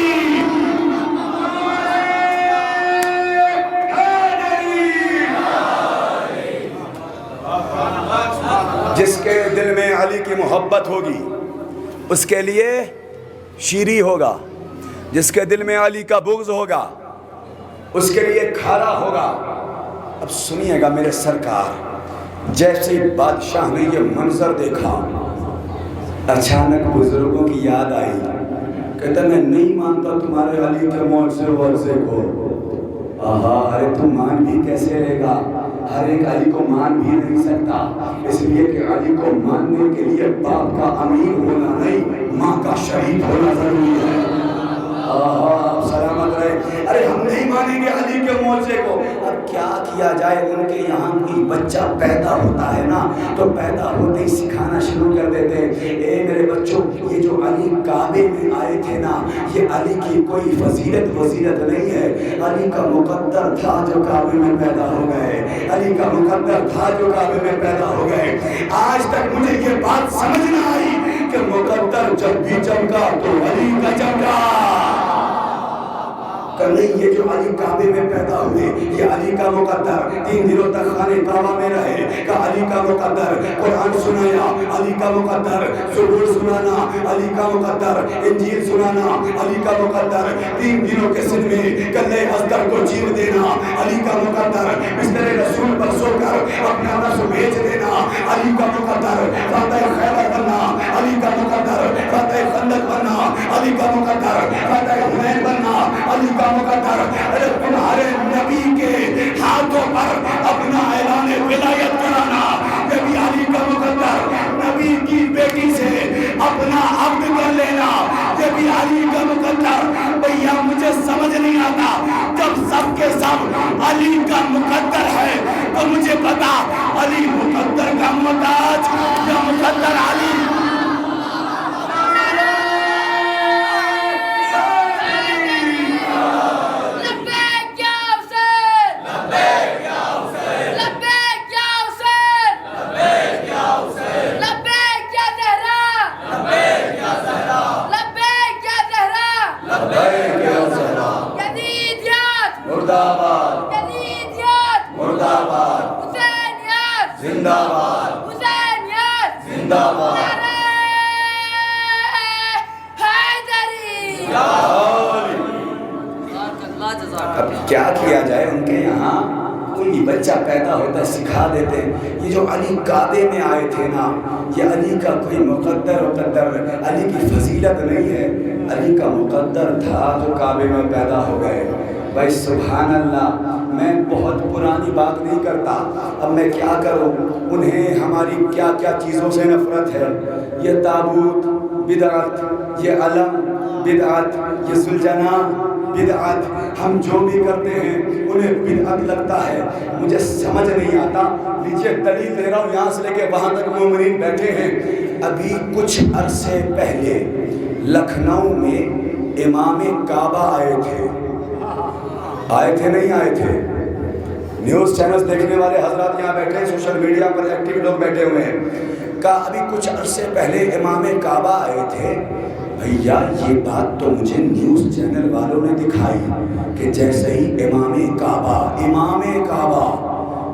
جس کے دل میں علی کی محبت ہوگی اس کے لیے شیریں ہوگا، جس کے دل میں علی کا بغض ہوگا اس کے لیے کھارا ہوگا۔ اب سنیے گا میرے سرکار، جیسے بادشاہ نے یہ منظر دیکھا اچانک بزرگوں کی یاد آئی، کہتا میں نہیں مانتا تمہارے علی کے معجزے کو۔ ارے تم مان بھی کیسے لے گا؟ ہر ایک علی کو مان بھی نہیں سکتا، اس لیے کہ علی کو ماننے کے لیے باپ کا امیر ہونا نہیں، ماں کا شہید ہونا ضروری ہے۔ سلامت رہے۔ ارے ہم نہیں مانیں گے علی کے معجزے کو۔ اب کیا کیا جائے، ان کے یہاں کوئی بچہ پیدا ہوتا ہے نا تو پیدا ہوتے ہی سکھانا شروع کر دیتے ہیں، اے میرے بچوں یہ جو علی کعبے میں آئے تھے نا یہ علی کی کوئی فضیلت وزیلت نہیں ہے، علی کا مقدر تھا جو کعبے میں پیدا ہو گئے، علی کا مقدر تھا جو کعبے میں پیدا ہو گئے۔ آج تک مجھے یہ بات سمجھ نہ آئی کہ مقدر جب بھی چمکا تو علی کا چمکا، نہیں یہ جو علی کعبے میں پیدا ہوئے یہ علی کا مقدر، 3 دنوں تک خانے کعبہ میں رہے کہ علی کا مقدر، قرآن سنایا علی کا مقدر، زبور سنانا علی کا مقدر، انجیل سنانا علی کا مقدر، 3 دنوں کے سن میں کلے ازدر کو چیر دینا علی کا مقدر، بستر رسول پر سو کر اپنا نفس بیچ دینا علی کا مقدر، فاتح خیبر بننا علی کا مقدر، فاتح خندق بننا علی کا مقدر، فاتح حنین بننا علی کا مقدر۔ تمہارے نبی کے ہاتھوں پر اپنا اعلان ولایت کرانا یہ بھی علی کا مقدر، نبی کی بیٹی سے اپنا عقد کر لینا یہ بھی علی کا مقدر۔ بھیا مجھے سمجھ نہیں آتا، جب سب کے سب علی کا مقدر ہے تو مجھے پتا علی مقدر کا محتاج یا مقدر علی۔ اب کیا کیا جائے، ان کے یہاں کوئی بھی بچہ پیدا ہوتا ہے سکھا دیتے ہیں۔ یہ جو علی کعبے میں آئے تھے نا، یہ علی کا کوئی مقدر علی کی فضیلت نہیں ہے، علی کا مقدر تھا جو کعبے میں پیدا ہو گئے۔ بھائی سبحان اللہ، میں بہت پرانی بات نہیں کرتا، اب میں کیا کروں، انہیں ہماری کیا کیا چیزوں سے نفرت ہے، یہ تابوت بدعت، یہ علم بدعت، یہ ذوالجناح بدعت، ہم جو بھی کرتے ہیں انہیں بدعت لگتا ہے، مجھے سمجھ نہیں آتا۔ لیجیے دلیل دے رہا ہوں، یہاں سے لے کے وہاں تک مومنین بیٹھے ہیں۔ ابھی کچھ عرصے پہلے لکھنؤ میں امام کعبہ آئے تھے نہیں آئے تھے؟ نیوز چینلز دیکھنے والے حضرات یہاں بیٹھے ہیں، سوشل میڈیا پر ایکٹیو لوگ بیٹھے ہوئے ہیں۔ کہا ابھی کچھ عرصے پہلے امام کعبہ آئے تھے۔ بھیا یہ بات تو مجھے نیوز چینل والوں نے دکھائی کہ جیسے ہی امام کعبہ،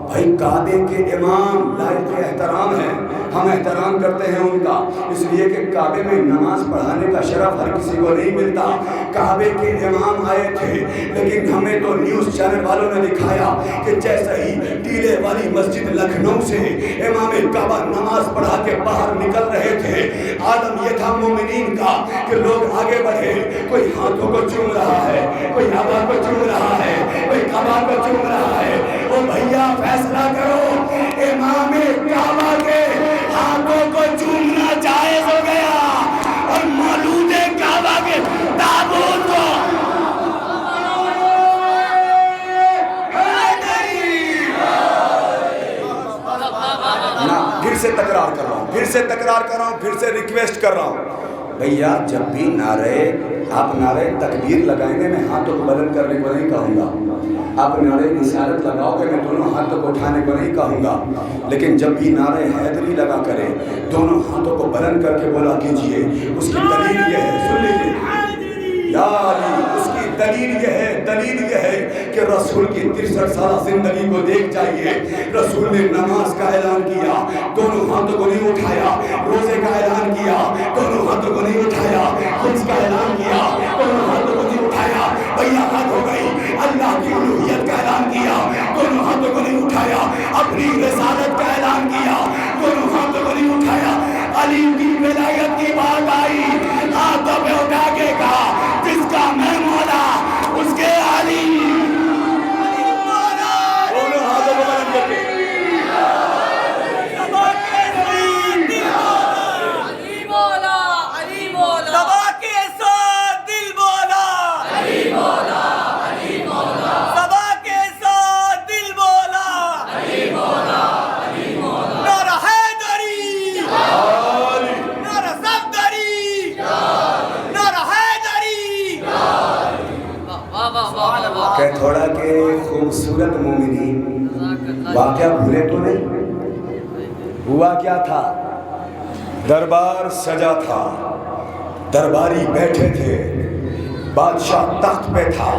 بھائی کعبے کے امام لائق احترام ہیں، ہم احترام کرتے ہیں ان کا، اس لیے کہ کعبے میں نماز پڑھانے کا شرف ہر کسی کو نہیں ملتا۔ کعبے کے امام آئے تھے، لیکن ہمیں تو نیوز چینل والوں نے دکھایا کہ جیسے ہی ٹیلے والی مسجد لکھنؤ سے امام کعبہ نماز پڑھا کے باہر نکل رہے تھے، عالم یہ تھا مومنین کا کہ لوگ آگے بڑھے، کوئی ہاتھوں کو چوم رہا ہے، کوئی کعبہ کو چوم رہا ہے، کوئی کعبہ کو چوم رہا ہے۔ او بھیا فیصلہ کرو، امام کعبہ کے ہاتھوں کو چومنا جائز ہو گیا اور مولود کعبہ کے تابوت کو پھر سے تکرار کر رہا ہوں، پھر سے ریکویسٹ کر رہا ہوں، بھیا جب بھی آپ نعرے تکبیر لگائیں گے، میں ہاتھوں کو بلند کرنے کو نہیں کہوں گا، آپ نعرے رسالت لگاؤ گے، میں دونوں ہاتھوں کو اٹھانے کو نہیں کہوں گا، لیکن جب بھی نعرے حیدری لگا کرے دونوں ہاتھوں کو بلند کر کے بولا کیجئے۔ اس کی دلیل یہ ہے، سن لیجیے یا علی، اس کی دلیل یہ ہے کہ رسول کی 63 سالہ زندگی کو دیکھ جائیے، رسول نے نماز کا اعلان کیا، دونوں ہاتھوں کو نہیں اٹھایا، روزے کا اعلان کیا، دونوں ہاتھوں کو نہیں اٹھایا، حج کا اعلان کیا، دونوں ہاتھوں کو نہیں اٹھایا، بیعت ہو گئی، اللہ کی الوہیت کا اعلان کیا، دونوں ہاتھوں کو نہیں اٹھایا، اپنی رسالت کا اعلان کیا، دونوں ہاتھوں کو نہیں اٹھایا، علی کی ولایت کی بات آئی، ہاتھوں پہ اٹھا کے کہا جس کا میں مولا اس کے علی، دونوں ہاتھوں کو بلند کر کے کہ تھوڑا کہ خوبصورت مومنین واقعہ بھولے تو نہیں، ہوا کیا تھا، دربار سجا تھا، درباری بیٹھے تھے، بادشاہ تخت پہ تھا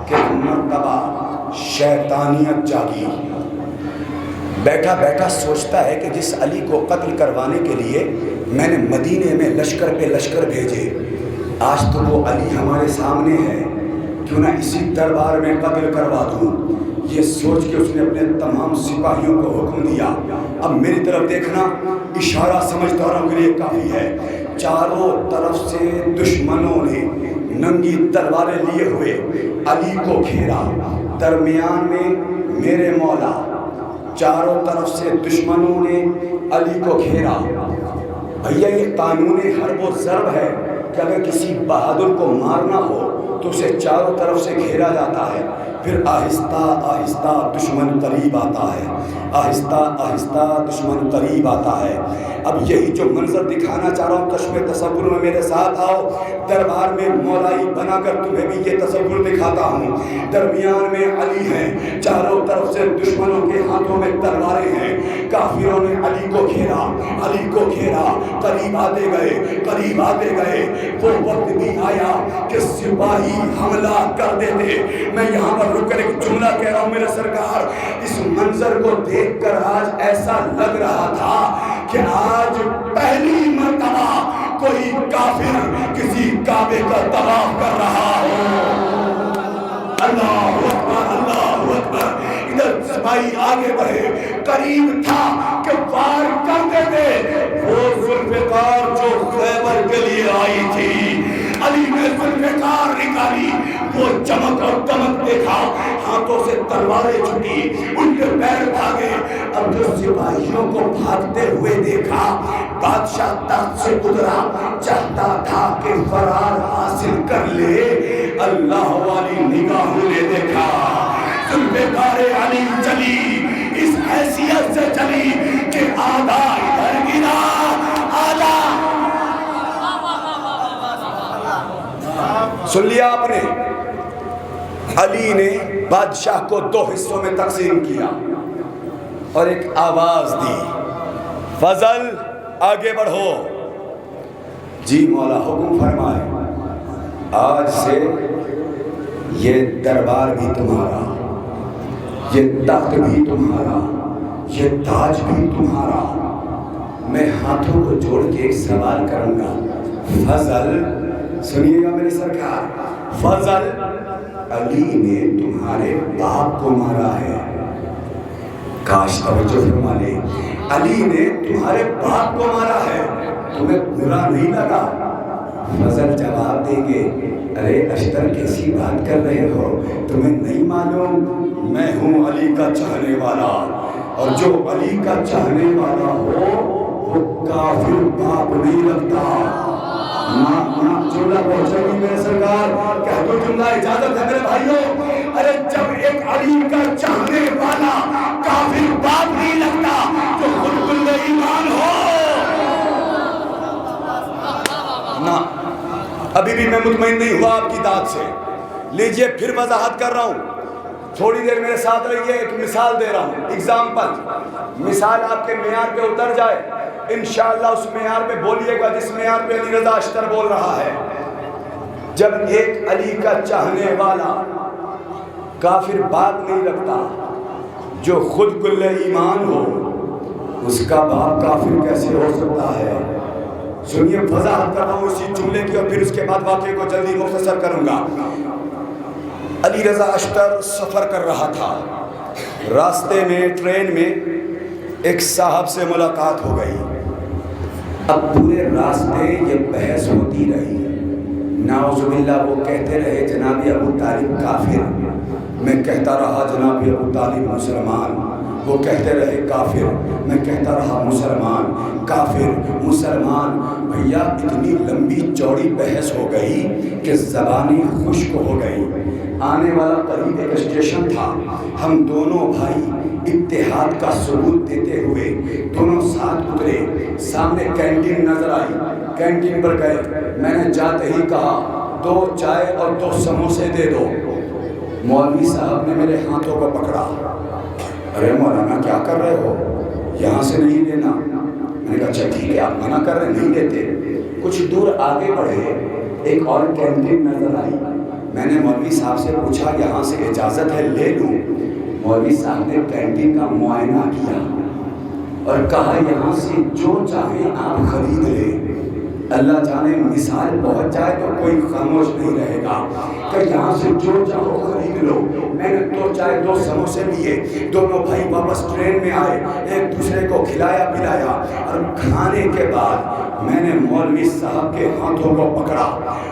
کہ مرتبہ شیطانیت جاگی، بیٹھا بیٹھا سوچتا ہے کہ جس علی کو قتل کروانے کے لیے میں نے مدینے میں لشکر پہ لشکر بھیجے، آج تو وہ علی ہمارے سامنے ہے، کیوں نہ اسی دربار میں قتل کروا دوں۔ یہ سوچ کے اس نے اپنے تمام سپاہیوں کو حکم دیا، اب میری طرف دیکھنا، اشارہ سمجھداروں کے لیے کافی ہے، چاروں طرف سے دشمنوں نے ننگی تلواریں لیے ہوئے علی کو گھیرا، درمیان میں میرے مولا، چاروں طرف سے دشمنوں نے علی کو گھیرا۔ بھیا یہ قانون حرب و ضرب ہے کہ اگر کسی بہادر کو مارنا ہو تو اسے چاروں طرف سے گھیرا جاتا ہے، پھر آہستہ آہستہ دشمن قریب آتا ہے، آہستہ آہستہ دشمن قریب آتا ہے۔ اب یہی جو منظر دکھانا چاہ رہا ہوں، کشف تصور میں میرے ساتھ آؤ، دربار میں مولائی بنا کر تمہیں بھی یہ تصور دکھاتا ہوں، درمیان میں علی ہیں، چاروں طرف سے دشمنوں کے ہاتھوں میں تلواریں ہیں، کافروں نے علی کو گھیرا، قریب آتے گئے، وہ وقت بھی آیا کہ سپاہی حملہ کر دیتے۔ میں یہاں پر رک کر ایک جملہ کہہ رہا ہوں میرے سرکار، اس منظر کو دیکھ کر آج ایسا لگ رہا تھا کہ آج پہلی مرتبہ کوئی کافر کسی کعبے کا طواف کر رہا ہو۔ اللہ اکبر. ادھر سپاہی آگے بڑھے، قریب تھا کہ وار کر دیتے. وہ ذوالفقار جو خیبر کے لیے آئی تھی، علی نے ذوالفقار نکالی، وہ چمک اور دمک دیکھا، ہاتھوں سے تلواریں چھٹی، ان کے پیر بھاگے. اب جو سپاہیوں کو بھاگتے ہوئے دیکھا، بادشاہ تخت سے اترا، چاہتا تھا کہ فرار حاصل کر لے. اللہ والی نگاہوں نے دیکھا ذوالفقار علی چلی، اس حیثیت سے چلی کہ آدھا ادھر گرا، آدھا. سن لیا آپ نے؟ علی نے بادشاہ کو دو حصوں میں تقسیم کیا اور ایک آواز دی، فضل آگے بڑھو. جی مولا حکم فرمائے. آج سے یہ دربار بھی تمہارا، یہ تخت بھی تمہارا، یہ تاج بھی تمہارا. میں ہاتھوں کو جوڑ کے ایک سوال کروں گا. فضل سنیے گا میرے سرکار، فضل علی نے تمہارے باپ کو مارا ہے. کاش توجہ فرما لے. علی نے تمہارے باپ کو مارا ہے، تمہیں برا نہیں لگا؟ فضل جواب دیں گے، ارے اشتر کیسی بات کر رہے ہو، تمہیں نہیں معلوم میں ہوں علی کا چاہنے والا، اور جو علی کا چاہنے والا ہو وہ کافر باپ نہیں لگتا. جملہ پہنچے گی میرے سرکار؟ کہہ دو جملہ، اجازت ہے میرے بھائیوں. ارے جب ایک علی کا چاہنے والا کافر باپ نہیں لگتا تو خود کل ایمان ہو نا. ابھی بھی میں مطمئن نہیں ہوا آپ کی داد سے. لیجئے پھر وضاحت کر رہا ہوں، تھوڑی دیر میرے ساتھ رہیے. ایک مثال دے رہا ہوں، ایگزامپل. مثال آپ کے معیار پہ اتر جائے، انشاءاللہ اس معیار پہ بولیے گا جس معیار پہ علی رضا اشتر بول رہا ہے. جب ایک علی کا چاہنے والا کافر باپ نہیں لگتا جو خود کل ایمان ہو، اس کا باپ کافر کیسے ہو سکتا ہے؟ سنیے، وضاحت کر رہا ہوں اسی جملے کی، اور پھر اس کے بعد واقعے کو جلدی مختصر کروں گا. علی رضا اشتر سفر کر رہا تھا، راستے میں ٹرین میں ایک صاحب سے ملاقات ہو گئی. اب پورے راستے یہ بحث ہوتی رہی. نعوذ باللہ وہ کہتے رہے جناب ابو طالب کافر، میں کہتا رہا جناب ابو طالب مسلمان. وہ کہتے رہے کافر، میں کہتا رہا مسلمان، کافر مسلمان. بھیا اتنی لمبی چوڑی بحث ہو گئی کہ زبانیں خشک ہو گئی. آنے والا قریب ایک اسٹیشن تھا. ہم دونوں بھائی اتحاد کا ثبوت دیتے ہوئے دونوں ساتھ اترے. سامنے کینٹین نظر آئی، کینٹین پر گئے. میں نے جاتے ہی کہا 2 چائے اور 2 سموسے دے دو. مولوی صاحب نے میرے ہاتھوں کو پکڑا. ارے مولانا کیا کر رہے ہو، یہاں سے نہیں لینا. میں نے کہا اچھا ٹھیک ہے، آپ منع کر رہے نہیں لیتے. کچھ دور آگے بڑھے، ایک اور کینٹین نظر آئی. میں نے مولوی صاحب سے پوچھا یہاں سے اجازت ہے لے لوں؟ مولوی صاحب نے کینٹین کا معائنہ کیا اور کہا یہاں سے جو چاہیں آپ خرید لیں. اللہ جانے مثال پہنچ جائے تو کوئی خاموش نہیں رہے گا کہ یہاں سے جو چاہو خرید لو. میں نے 2 چائے 2 سموسے لیے. دونوں بھائی واپس ٹرین میں آئے، ایک دوسرے کو کھلایا پلایا، اور کھانے کے بعد میں نے مولوی صاحب کے ہاتھوں کو پکڑا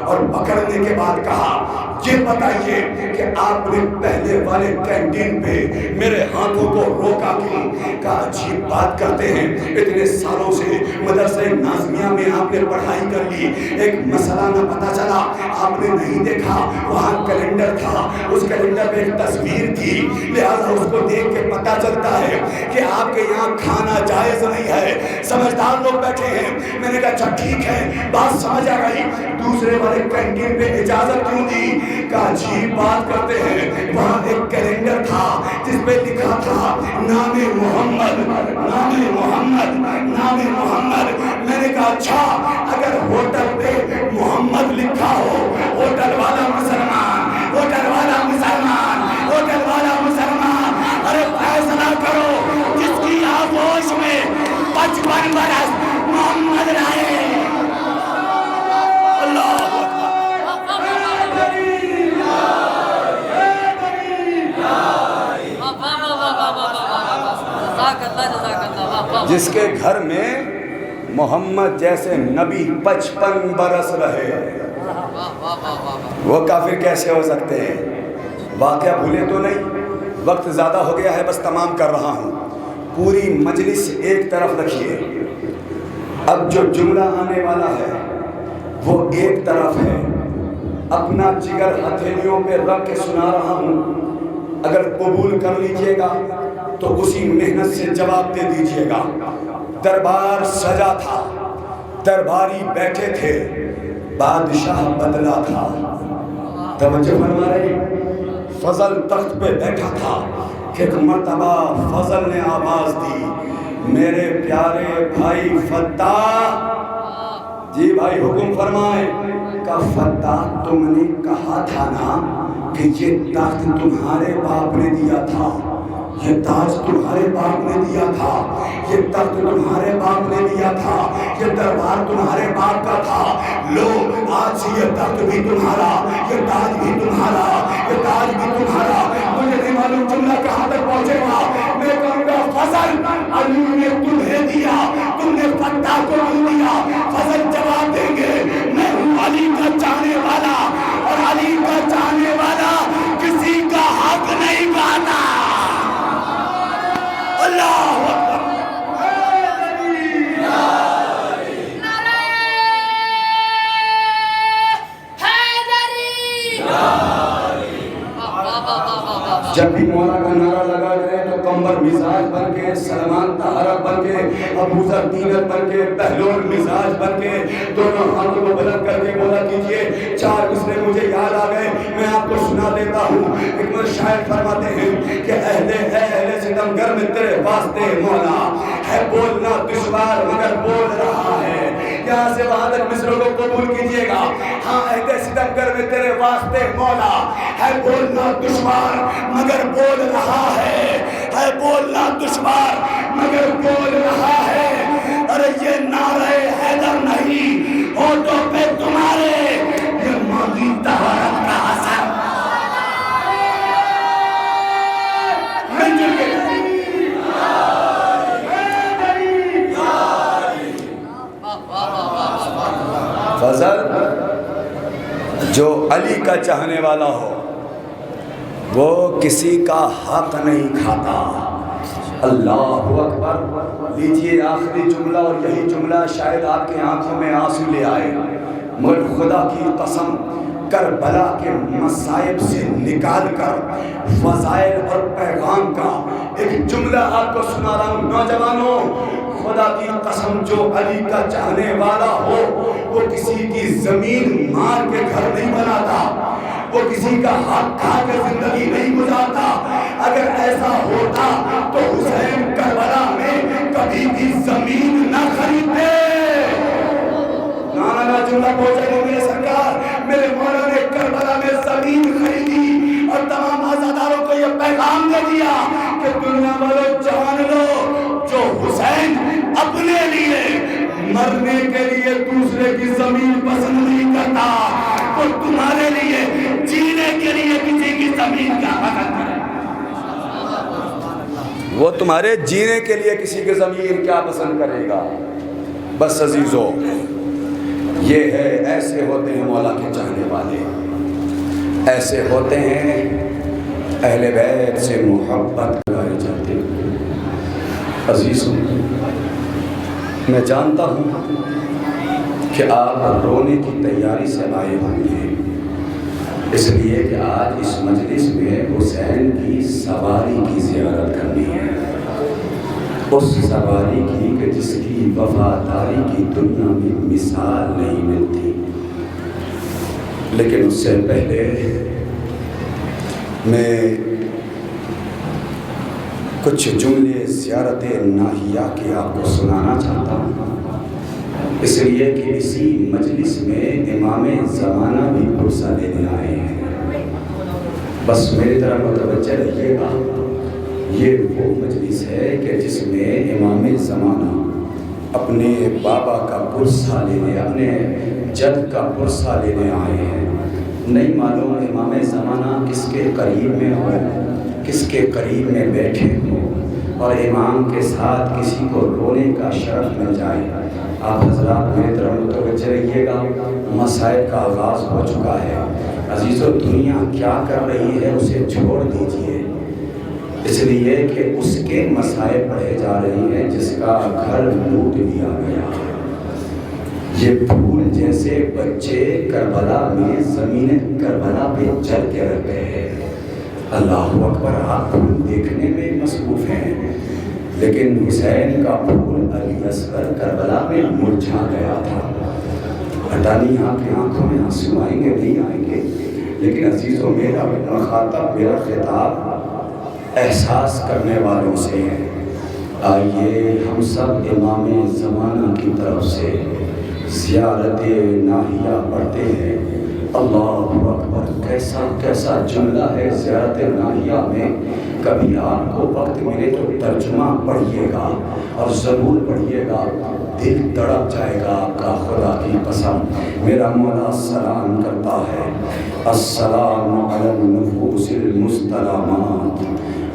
اور پکڑنے کے بعد کہا یہ بتائیے کہ آپ نے پہلے والے کینٹین پہ میرے ہاتھوں کو روکا کیوں؟ کہا عجیب بات کرتے ہیں، اتنے سالوں سے مدرسہ نازمیہ میں آپ نے پڑھائی کر لی، ایک مسئلہ نہ پتہ چلا، آپ نے نہیں دیکھا وہاں کیلنڈر تھا، اس کیلنڈر پہ ایک تصویر تھی، لہٰذا اس کو دیکھ کے پتہ چلتا ہے کہ آپ کے یہاں کھانا جائز نہیں ہے. سمجھدار لوگ بیٹھے ہیں. میں نے کہا اچھا ٹھیک ہے، بات سمجھ آ گئی. دوسرے والے کینٹین پہ اجازت کیوں دی؟ کہا عجیب بات کرتے ہیں، وہاں ایک کیلنڈر تھا جس پہ لکھا تھا نام محمد، نام محمد، نام محمد. میں نے کہا اچھا اگر ہوٹل پہ محمد لکھا ہو، ہوٹل والا مسلمان، ہوٹل والا مسلمان، ہوٹل والا مسلمان، ارے فیصلہ کرو جس کی آغوش میں 55 برس محمد رہے. اللہ جس کے گھر میں محمد جیسے نبی 55 برس رہے، وہ کافر کیسے ہو سکتے ہیں؟ واقعہ بھولے تو نہیں، وقت زیادہ ہو گیا ہے، بس تمام کر رہا ہوں۔ پوری مجلس ایک طرف رکھیے، اب جو جملہ آنے والا ہے وہ ایک طرف ہے، اپنا جگر ہتھیلیوں پہ رکھ کے سنا رہا ہوں، اگر قبول کر لیجئے گا تو اسی محنت سے جواب دے دیجئے گا۔ دربار سجا تھا، درباری بیٹھے تھے، بادشاہ بدلا تھا۔ توجہ فرما رہے ہیں؟ فضل تخت پہ بیٹھا تھا، ایک مرتبہ فضل نے آواز دی، میرے پیارے بھائی فتح، جی بھائی حکم فرمائے۔ کہ فتح تم نے کہا تھا نا کہ یہ تخت تمہارے باپ نے دیا تھا، یہ تاج تمہارے باپ نے دیا تھا، یہ تخت تمہارے باپ نے دیا تھا، یہ دربار تمہارے باپ کا تھا، لو آج سے یہ تخت بھی تمہارا، یہ تاج بھی تمہارا، یہ تاج بھی تمہارا۔ مجھے نہیں معلوم جملہ کہاں تک پہنچے گا، میں کہوں گا فضل علی نے تمہیں دیا، تم نے فتح کو دیا۔ فضل جواب دیں گے، میں ہوں علی کا چاہنے والا، اور علی کا چاہنے والا کسی کا حق نہیں کھاتا۔ اللہ اکبر۔ جب بھی مولا کا نعرہ لگا کرے تو کمبر مزاج بن کے، سلمان طہارہ بن کے، ابو ذر دینت بن کے، بہلول مزاج بن کے دونوں ہاتھوں کو بلند کر کے مولا کیجئے۔ 4 مصرے مجھے یاد آ گئے، میں آپ کو سنا دیتا ہوں۔ ایک شاعر فرماتے ہیں کہ اہل ستمگر میں تیرے واسطے مولا ہے بولنا دشوار مگر بول رہا ہے۔ یہاں سے وہاں تک مصروں کو قبول کیجئے گا۔ ہاں اہل ستمگر میں تیرے واسطے مولا ہے بولنا دشوار مگر بول رہا ہے بولنا دشوار مگر بول رہا ہے۔ ارے یہ نعرہ حیدر نہیں، ہونٹوں پہ تمہارے یہ مانگی طہارت کا اثر۔ فضل جو علی کا چاہنے والا ہو وہ کسی کا حق نہیں کھاتا۔ اللہ اکبر۔ لیجئے آخری جملہ، اور یہی جملہ شاید آپ کے آنکھوں میں آنسو لے آئے، مگر خدا کی قسم کربلا کے مصائب سے نکال کر فضائل اور پیغام کا ایک جملہ آپ کو سنا رہا ہوں۔ نوجوانوں، خدا کی قسم جو علی کا چاہنے والا ہو وہ کسی کی زمین مار کے گھر نہیں بناتا، وہ کسی کا حق کھا کے زندگی نہیں گزارتا۔ اگر ایسا ہوتا تو حسین کربلا میں کبھی بھی زمین نہ خریدتے۔ نانا جملہ پہنچے گا میرے سرکار، میرے مولا نے کربلا میں زمین خریدی اور تمام آزاداروں کو یہ پیغام دے دیا کہ دنیا والوں جان لو، جو حسین اپنے لیے مرنے کے لیے دوسرے کی زمین پسند نہیں کرتا، وہ تمہارے لیے جینے کے لیے کسی کی زمین کیا پسند کرے، وہ تمہارے جینے کے لیے کسی کی زمین کیا پسند کرے گا۔ بس عزیزو، یہ ہے، ایسے ہوتے ہیں مولا کے چاہنے والے، ایسے ہوتے ہیں اہل بیت سے محبت لگائے جاتے ہیں۔ عزیزو، میں جانتا ہوں کہ آپ رونے کی تیاری سے آئے ہوں گے، اس لیے کہ آج اس مجلس میں حسین کی سواری کی زیارت کرنی ہے، اس سواری کی کہ جس کی وفاداری کی دنیا میں مثال نہیں ملتی۔ لیکن اس سے پہلے میں کچھ جملے زیارت ناہیہ کے آپ کو سنانا چاہتا ہوں، اس لیے کہ اسی مجلس میں امام زمانہ بھی پرسہ لینے آئے ہیں۔ بس میری طرح متوجہ رہیے گا، یہ وہ مجلس ہے کہ جس میں امام زمانہ اپنے بابا کا پرسہ لینے، اپنے جد کا پرسہ لینے آئے ہیں۔ نہیں معلوم امام زمانہ کس کے قریب میں ہو، کس کے قریب میں بیٹھے ہوں، اور امام کے ساتھ کسی کو رونے کا شرف مل جائے۔ آپ حضرات میری طرف متوجہ رہیے گا، مصائب کا آغاز ہو چکا ہے۔ عزیزو، دنیا کیا کر رہی ہے اسے چھوڑ دیجئے، اس لیے کہ اس کے مسائب بڑھے جا رہی ہیں جس کا گھر لوٹ لیا گیا۔ یہ پھول جیسے بچے کربلا میں زمین کربلا پہ جل کے رہ گئے ہیں۔ اللہ اکبر، آپ پھول دیکھنے میں مصروف ہیں، لیکن حسین کا پھول علی اصغر کربلا میں مرجھا گیا تھا۔ پتہ نہیں آپ کی آنکھوں میں آنسو آئیں گے نہیں آئیں گے، لیکن عزیزو، میرا مخاطب، میرا خطاب احساس کرنے والوں سے ہے۔ آئیے ہم سب امام زمانہ کی طرف سے زیارت ناہیہ پڑھتے ہیں۔ اللہ اکبر، کیسا کیسا جملہ ہے زیارت ناہیہ میں۔ کبھی آپ کو وقت ملے تو ترجمہ پڑھیے گا، اور ضرور پڑھیے گا، دل تڑپ جائے گا آپ کا خدا کی قسم۔ میرا مولا سلام کرتا ہے، السلام علی النفوس المستلامات،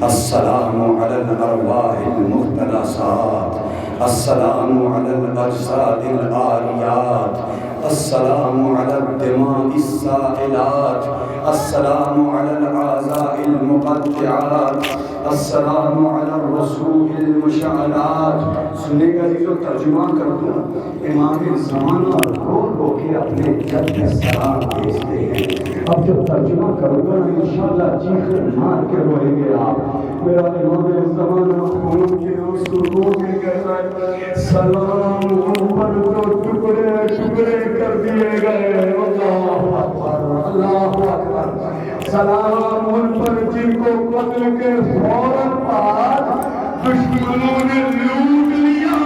السلام علی الارواح المختلسات، السلام علی الاجساد العاریات، السلام علی الدماء السائلات، السلام علی الاعضاء المقطعات، السلام علی الرسول المشعلات۔ سننے کا جو ترجمہ کر دوں، امام زمانہ رو رو کے اپنے جد میں سلام بھیجتے ہیں۔ اب جو ترجمہ کروں گا انشاءاللہ چیخ مار کے روئیں گے آپ۔ میرا امام زمانہ خون کے آنسو کے کہتا ہے، سلام ان پر جو ٹکڑے ٹکڑے کر دیے گئے۔ اللہ اکبر، اللہ اکبر۔ سلام ان پر جن کو قتل کے فوراً بعد دشمنوں نے لوٹ لیا۔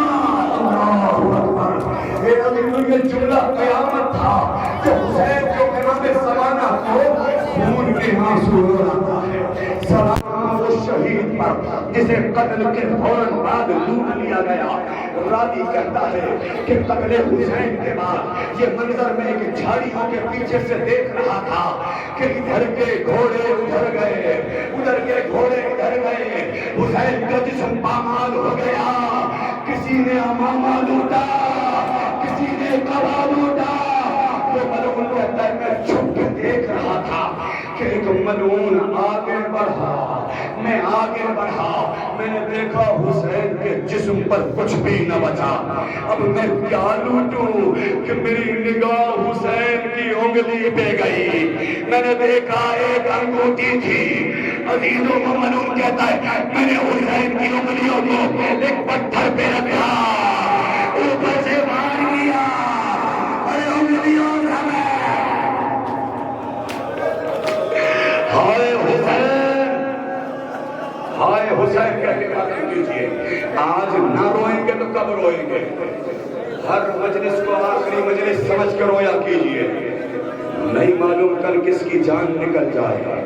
اللہ اکبر۔ یہ جملہ قیامت تھا جو حسین جو امام زمانہ کو خون کے آنسو روتا ہے۔ سلام اس شہید پر جسے قتل کے فوراً بعد لوٹ لیا گیا۔ راوی کہتا ہے کہ قتل حسین کے بعد یہ منظر میں ایک جھاڑیوں کے پیچھے سے دیکھ رہا تھا کہ ادھر کے گھوڑے ادھر گئے، ادھر کے گھوڑے ادھر گئے، حسین کا جسم پامال ہو گیا۔ کسی نے امامہ لوٹا، کسی نے قبا لوٹا۔ وہ ملعون کہتا ہے میں چھپ کے دیکھ رہا تھا کہ ایک ملعون آگے بڑھا، میں آگے بڑھا، میں نے دیکھا حسین کے جسم پر کچھ بھی نہ بچا۔ اب میں کیا لوٹوں کہ میری نگاہ حسین کی انگلی پہ گئی، میں نے دیکھا ایک انگوٹھی تھی۔ عزیزوں، ملعون کہتا ہے میں نے حسین کی انگلیوں کو ایک پتھر پہ رکھا، اوپر سے مار دیا، ارے انگلیوں سمیت۔ ہائے حسین، ہائے حسین کہہ کے بات کیجیے۔ آج نہ روئیں گے تو کب روئیں گے؟ ہر مجلس کو آخری مجلس سمجھ کر رویا کیجیے۔ نہیں معلوم کل کس کی جان نکل جائے،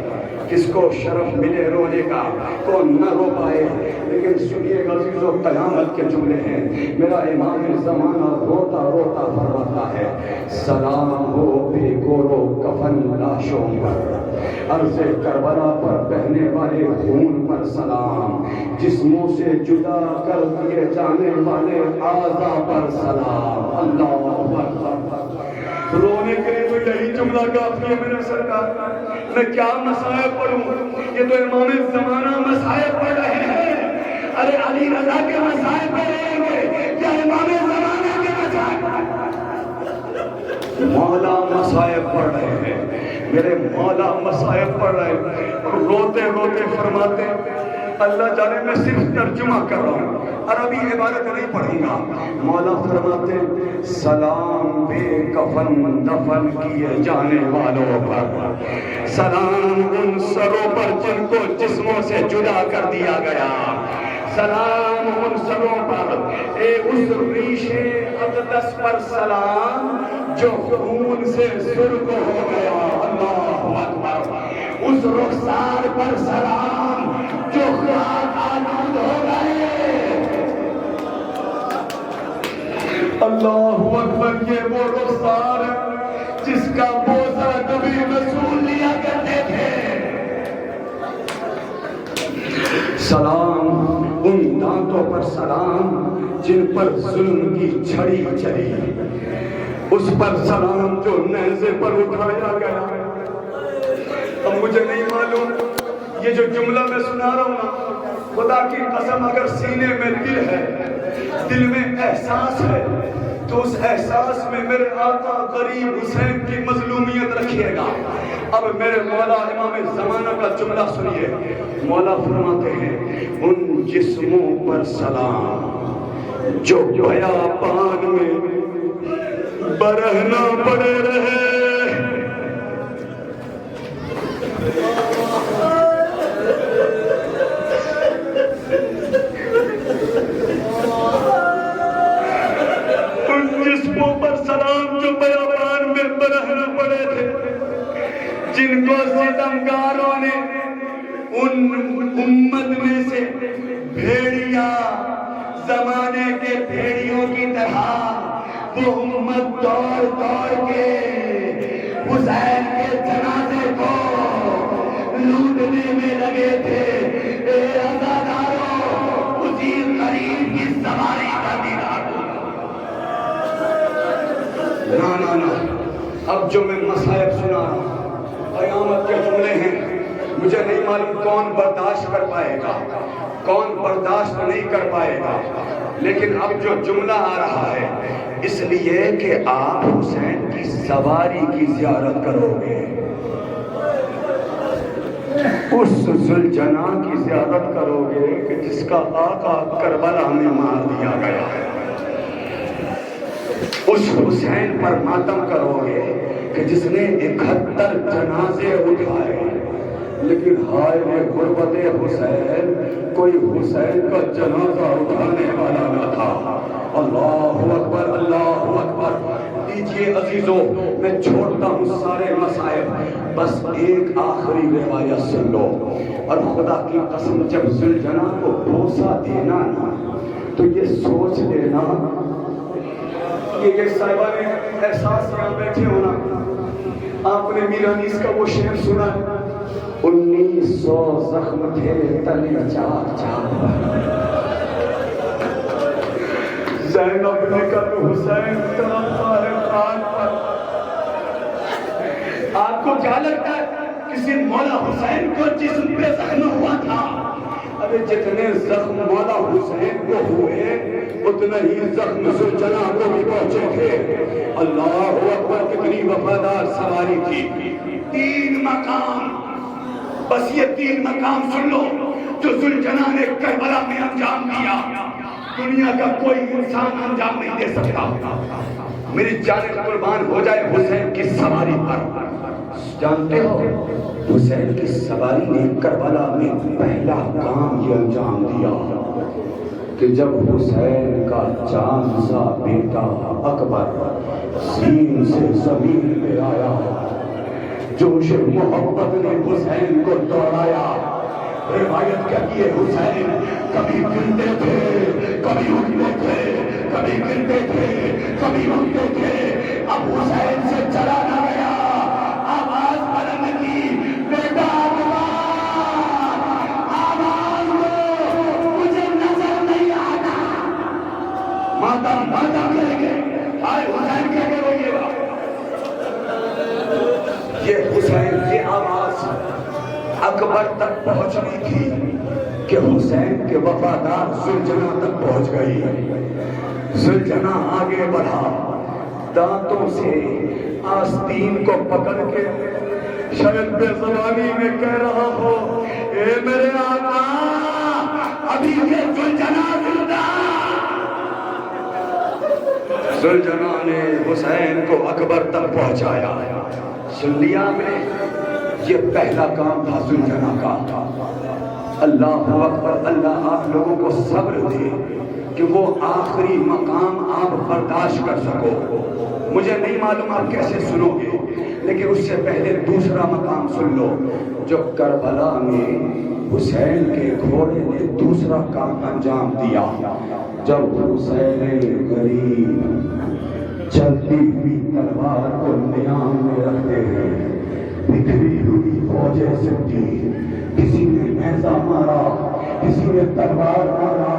کس کو شرف ملے رونے کا، کون نہ رو پائے۔ لیکن سنیے گا عزیزو، قیامت کے جملے ہیں۔ میرا امام زمانہ روتا روتا فرماتا ہے، سلام ہو بے گورو کفن لاشوں پر، عرض کربلا پر بہنے والے خون پر سلام، جسموں سے جدا کر دیے جانے والے اعضاء پر سلام۔ اللہ اکبر۔ رونے کے لیے تو یہی جملہ کافی ہے میرے سرکار۔ میں کیا مسائب پڑھوں؟ یہ تو امام زمانہ مسائب پڑھ رہے ہیں۔ ارے علی رضا کے مسائب پڑھ رہے ہیں یا امام زمانہ کے مسائب؟ مولا مسائب پڑھ رہے ہیں، میرے مولا مسائب پڑھ رہے ہیں۔ روتے روتے فرماتے، اللہ جانے میں صرف ترجمہ کر رہا ہوں، عربی عبارت نہیں پڑھوں گا۔ مولا فرماتے، سلام بے کفن دفن کیے جانے والوں پر، سلام ان سروں پر جن کو جسموں سے جدا کر دیا گیا، سلام ان سروں پر، اے اس ریش اقدس پر سلام جو خون سے سرخ ہو گیا۔ اللہ اکبر۔ اس رخسار پر سلام جو خاک آلود ہو گئے۔ اللہ اکبر۔ یہ وہ رخسار ہے جس کا بوسہ کبھی رسول لیا کرتے تھے۔ سلام ان دانتوں پر سلام جن پر ظلم کی چھڑی چلی، اس پر سلام جو نیزے پر اٹھایا گیا۔ اب مجھے نہیں معلوم یہ جو جملہ میں سنا رہا ہوں نا، خدا کی قسم اگر سینے میں دل ہے، دل میں احساس ہے، تو اس احساس میں میرے آقا غریب حسین کی مظلومیت رکھیے گا۔ اب میرے مولا امام زمانہ کا جملہ سنیے۔ مولا فرماتے ہیں ان جسموں پر سلام جو بیابان میں برہنا پڑے رہے۔ ان جسموں پر سلام جو بیابان میں برہنا پڑے تھے، جن کو ستمگاروں نے ان امت میں سے بھیڑیا، زمانے کے بھیڑیوں کی طرح وہ امت دوڑ دوڑ کے حسین کے جنازے کو لوٹنے میں لگے تھے۔ اے عزاداروں، اسی غریب کی سواری کا دیدار ہو۔ نا اب جو میں مصائب سنا رہا ہوں قیامت کے جملے ہیں، مجھے نہیں معلوم کون برداشت کر پائے گا، کون برداشت نہیں کر پائے گا، لیکن اب جو جملہ آ رہا ہے اس لیے کہ آپ حسین کی سواری کی زیارت کرو گے، اس ذوالجناح کی زیارت کرو گے کہ جس کا آقا کربلا میں مار دیا گیا ہے، اس حسین پر ماتم کرو گے کہ جس نے 71 جنازے اٹھائے، لیکن ہائے غربت حسین، کوئی حسین کا جنازہ اٹھانے والا نہ تھا۔ اللہ اکبر، اللہ اکبر۔ دیجئے عزیزوں، میں چھوڑتا ہوں سارے مسائل، بس ایک آخری روایت سن لو۔ اور خدا کی قسم جب ذوالجناح کو بوسہ دینا نا تو یہ سوچ لینا کہ یہ صاحبہ نے احساس یہاں بیٹھے ہونا، آپ نے میرانیس کا وہ شعر سنا ہے، 1900 زخم تھے تلے چاک چاک، زینب نے کہا حسین تڑپتا ہے خاک پر۔ آپ کو کیا لگتا ہے کسی مولا حسین کو جسم پہ زخم ہوا تھا؟ ابھی جتنے زخم مولا حسین کو ہوئے اتنے ہی زخم ذوالجناح کو بھی پہنچے تھے۔ اللہ اکبر، کتنی وفادار سواری تھی۔ 3 مقام، بس یہ 3 مقام سن لو جو ذوالجناح نے کربلا میں انجام دیا، دنیا کا کوئی انسان انجام نہیں دے سکتا۔ میری جان قربان ہو جائے حسین کی سواری پر۔ جانتے ہو حسین کی سواری نے کربلا میں پہلا کام یہ انجام دیا کہ جب حسین کا جان سا بیٹا اکبر زین سے زمین پہ آیا، جوش محبت نے حسین کو دوڑایا۔ روایت کہتی ہے حسین کبھی گرتے تھے، کبھی اٹھتے تھے، کبھی گرتے تھے، کبھی اٹھتے تھے۔ اب حسین سے چلا نہ گیا، آواز بلند کی، بیٹا آواز دو، مجھے نظر نہیں آتا۔ ماتم کریں گے، آئے حسین کہہ کے روئیے گا۔ یہ حسین کی آواز اکبر تک پہنچنی تھی کہ حسین کے وفادار ذوالجناح تک پہنچ گئی۔ ذوالجناح آگے بڑھا، دانتوں سے آستین کو پکڑ کے شاید بے زبانی میں کہہ رہا ہو، اے میرے آقا ابھی یہ ذوالجناح زندہ۔ ذوالجناح نے حسین کو اکبر تک پہنچایا۔ سن لیا آپ نے، یہ پہلا کام تھا ذوالجناح کا۔ اللہ اکبر، اللہ آپ لوگوں کو صبر دے کہ وہ آخری مقام آپ برداشت کر سکو۔ مجھے نہیں معلوم آپ کیسے سنو گے، لیکن اس سے پہلے دوسرا مقام سن لو جو کربلا میں حسین کے گھوڑے نے دوسرا کام انجام دیا۔ جب حسین غریب چلتی ہوئی تلوار کو نیام میں رکھتے ہیں، بکھری ہوئی فوجیں سمجھی، کسی نے نیزہ مارا، کسی نے تلوار مارا،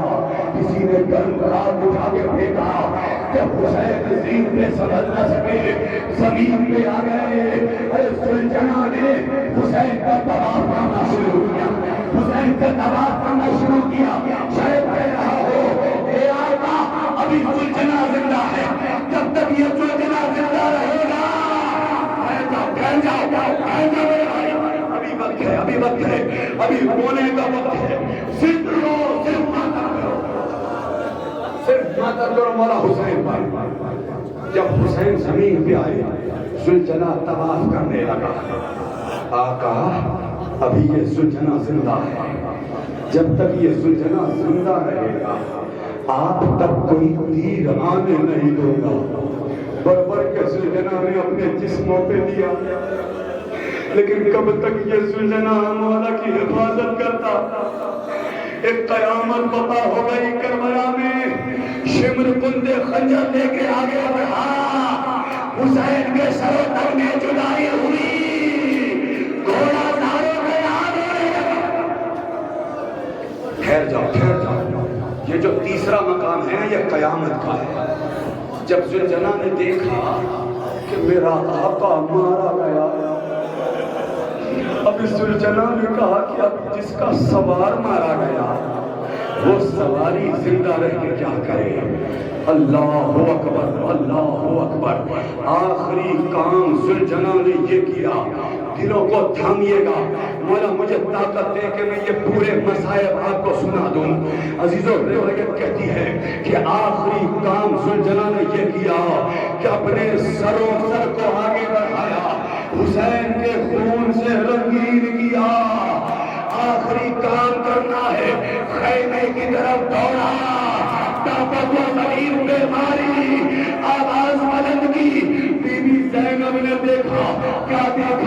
کسی نے گنگرات اٹھا کے پھینکا، جب حسین زین پہ سبر نہ سکے زمین پہ آ گئے، ارے سلجھنا نے حسین کا طواف کرنا شروع کیا، حسین کا طواف کرنا شروع کیا۔ شاید کہہ رہا ہو اے آقا ابھی سلجھنا زندہ ہے، جب تک یہ سلجھنا زندہ رہے گا ابھی وقت ہے، ابھی وقت ہے، ابھی ہونے کا وقت ہے، صرف رو، صرف ماتم کرو، صرف ماتم کرو مولا حسین پر۔ جب حسین زمین پہ آئے سلجھنا طواف کرنے لگا، آقا ابھی یہ سلجھنا زندہ ہے، جب تک یہ سلجھنا زندہ رہے گا آپ تک کوئی تیر آنے نہیں دے گا۔ بربر کے سلجھنا نے اپنے جسموں پہ دیا، لیکن کب تک یہ سلجھنا مولا کی حفاظت کرتا؟ ایک قیامت پتا ہو گئی کربلا میں، شمر کندے خنجر لے کے آگے بڑھا، حسین کے سر و تن میں جدائی ہوئی، گھوڑا داروں میں آگ ہونے لگا۔ ٹھہر جاؤ، ٹھہر جاؤ، یہ جو تیسرا مقام ہے یہ قیامت کا ہے۔ جب زلجنا نے دیکھا کہ میرا آقا مارا گیا، اب زلجنا نے کہا کہ اب جس کا سوار مارا گیا وہ سواری زندہ رہ کے کیا کرے؟ اللہ اکبر، اللہ اکبر۔ آخری کام زلجنا نے یہ کیا، دلوں کو تھامیے گا، مولا مجھے طاقت دے کہ میں یہ پورے مصائب آپ کو سنا دوں۔ عزیزو روایت کہتی ہے کہ آخری کام زلجنا نے یہ کیا کہ اپنے سر کو آگے بڑھایا، حسین کے خون سے رنگین کیا، آخری کام کرنا ہے، خیمے کی طرف دوڑا، طاقت و زمین پہ ماری، آواز بلند کی۔ بی بی زینب نے دیکھا، کیا دیکھا؟